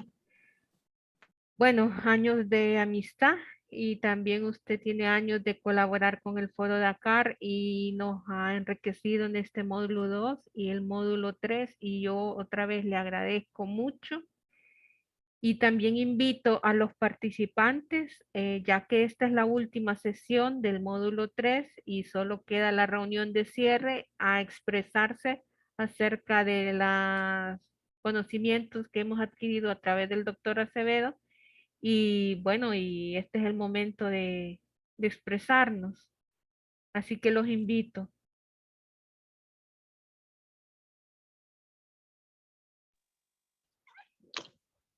D: bueno, años de amistad y también usted tiene años de colaborar con el Foro Dakar y nos ha enriquecido en este módulo 2 y el módulo 3 y yo otra vez le agradezco mucho. Y también invito a los participantes, ya que esta es la última sesión del módulo 3 y solo queda la reunión de cierre, a expresarse acerca de los conocimientos que hemos adquirido a través del doctor Acevedo. Y bueno, y este es el momento de expresarnos. Así que los invito.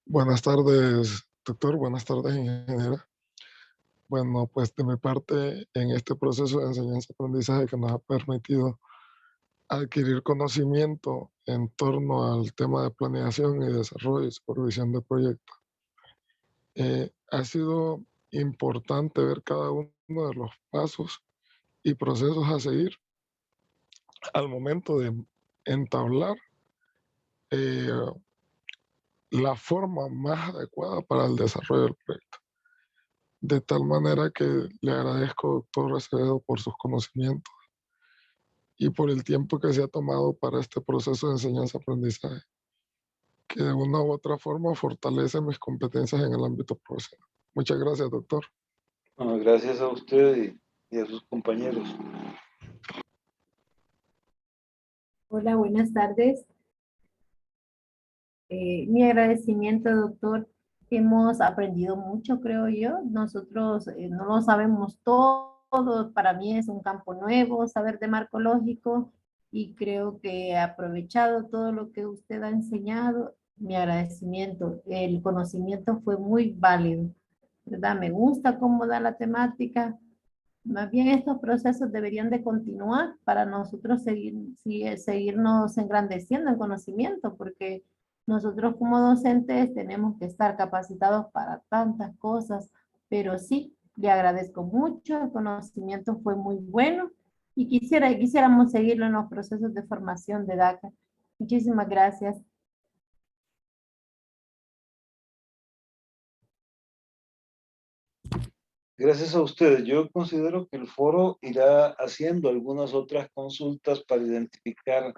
B: Buenas tardes, doctor. Buenas tardes, ingeniera. Bueno, pues de mi parte, en este proceso de enseñanza-aprendizaje que nos ha permitido adquirir conocimiento en torno al tema de planeación y desarrollo y supervisión de proyectos, ha sido importante ver cada uno de los pasos y procesos a seguir al momento de entablar la forma más adecuada para el desarrollo del proyecto. De tal manera que le agradezco, doctor Acevedo, por sus conocimientos y por el tiempo que se ha tomado para este proceso de enseñanza-aprendizaje, que de una u otra forma fortalece mis competencias en el ámbito profesional. Muchas gracias, doctor.
A: Bueno, gracias a usted y a sus compañeros.
G: Hola, buenas tardes. Mi agradecimiento, doctor. Hemos aprendido mucho, creo yo. Nosotros no lo sabemos todo. Para mí es un campo nuevo, saber de marco lógico, y creo que he aprovechado todo lo que usted ha enseñado. Mi agradecimiento. El conocimiento fue muy válido, ¿verdad? Me gusta cómo da la temática. Más bien estos procesos deberían de continuar para nosotros seguirnos engrandeciendo en conocimiento, porque nosotros como docentes tenemos que estar capacitados para tantas cosas, pero sí, le agradezco mucho, el conocimiento fue muy bueno y quisiéramos seguirlo en los procesos de formación de DACA. Muchísimas gracias.
A: Gracias a ustedes. Yo considero que el foro irá haciendo algunas otras consultas para identificar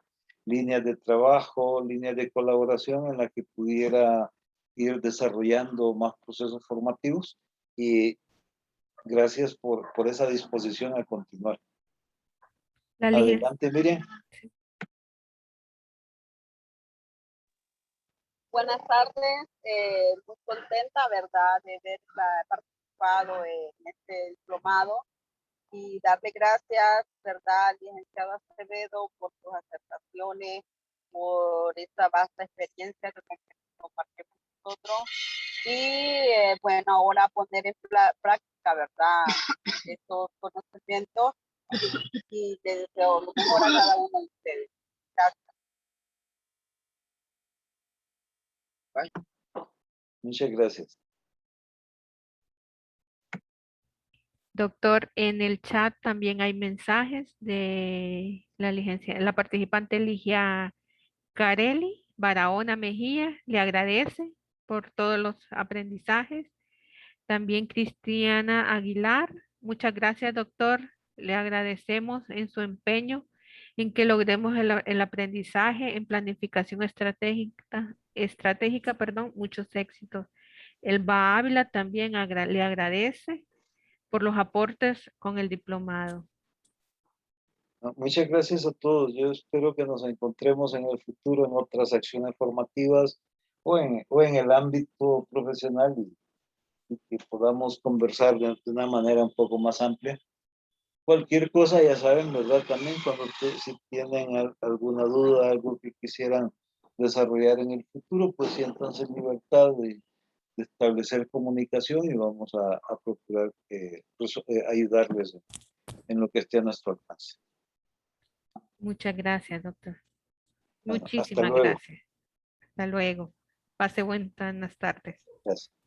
A: líneas de trabajo, líneas de colaboración en las que pudiera ir desarrollando más procesos formativos, y gracias por esa disposición a continuar.
D: La
A: Adelante, Miriam.
H: Buenas tardes, muy contenta, ¿verdad?, de haber participado en este diplomado y darle gracias, ¿verdad?, al licenciado Acevedo por sus acertaciones, por esta vasta experiencia que compartimos nosotros y, bueno, ahora poner en práctica, ¿verdad?, estos conocimientos y le deseo lo mejor a cada uno de ustedes. Gracias.
A: Muchas gracias.
D: Doctor, en el chat también hay mensajes de la participante Ligia Carelli Barahona Mejía, le agradece por todos los aprendizajes. También Cristiana Aguilar, muchas gracias, doctor. Le agradecemos en su empeño en que logremos el aprendizaje en planificación estratégica, muchos éxitos. Elba Ávila también le agradece por los aportes con el diplomado.
A: Muchas gracias a todos. Yo espero que nos encontremos en el futuro en otras acciones formativas o en el ámbito profesional y que podamos conversar de una manera un poco más amplia. Cualquier cosa, ya saben, ¿verdad? También cuando si tienen alguna duda, algo que quisieran desarrollar en el futuro, pues siéntanse en libertad de establecer comunicación y vamos a procurar ayudarles en lo que esté a nuestro alcance.
D: Muchas gracias, doctor.
A: Bueno, hasta
D: Muchísimas
A: luego.
D: gracias. Hasta luego. Pase buenas tardes.
A: Gracias.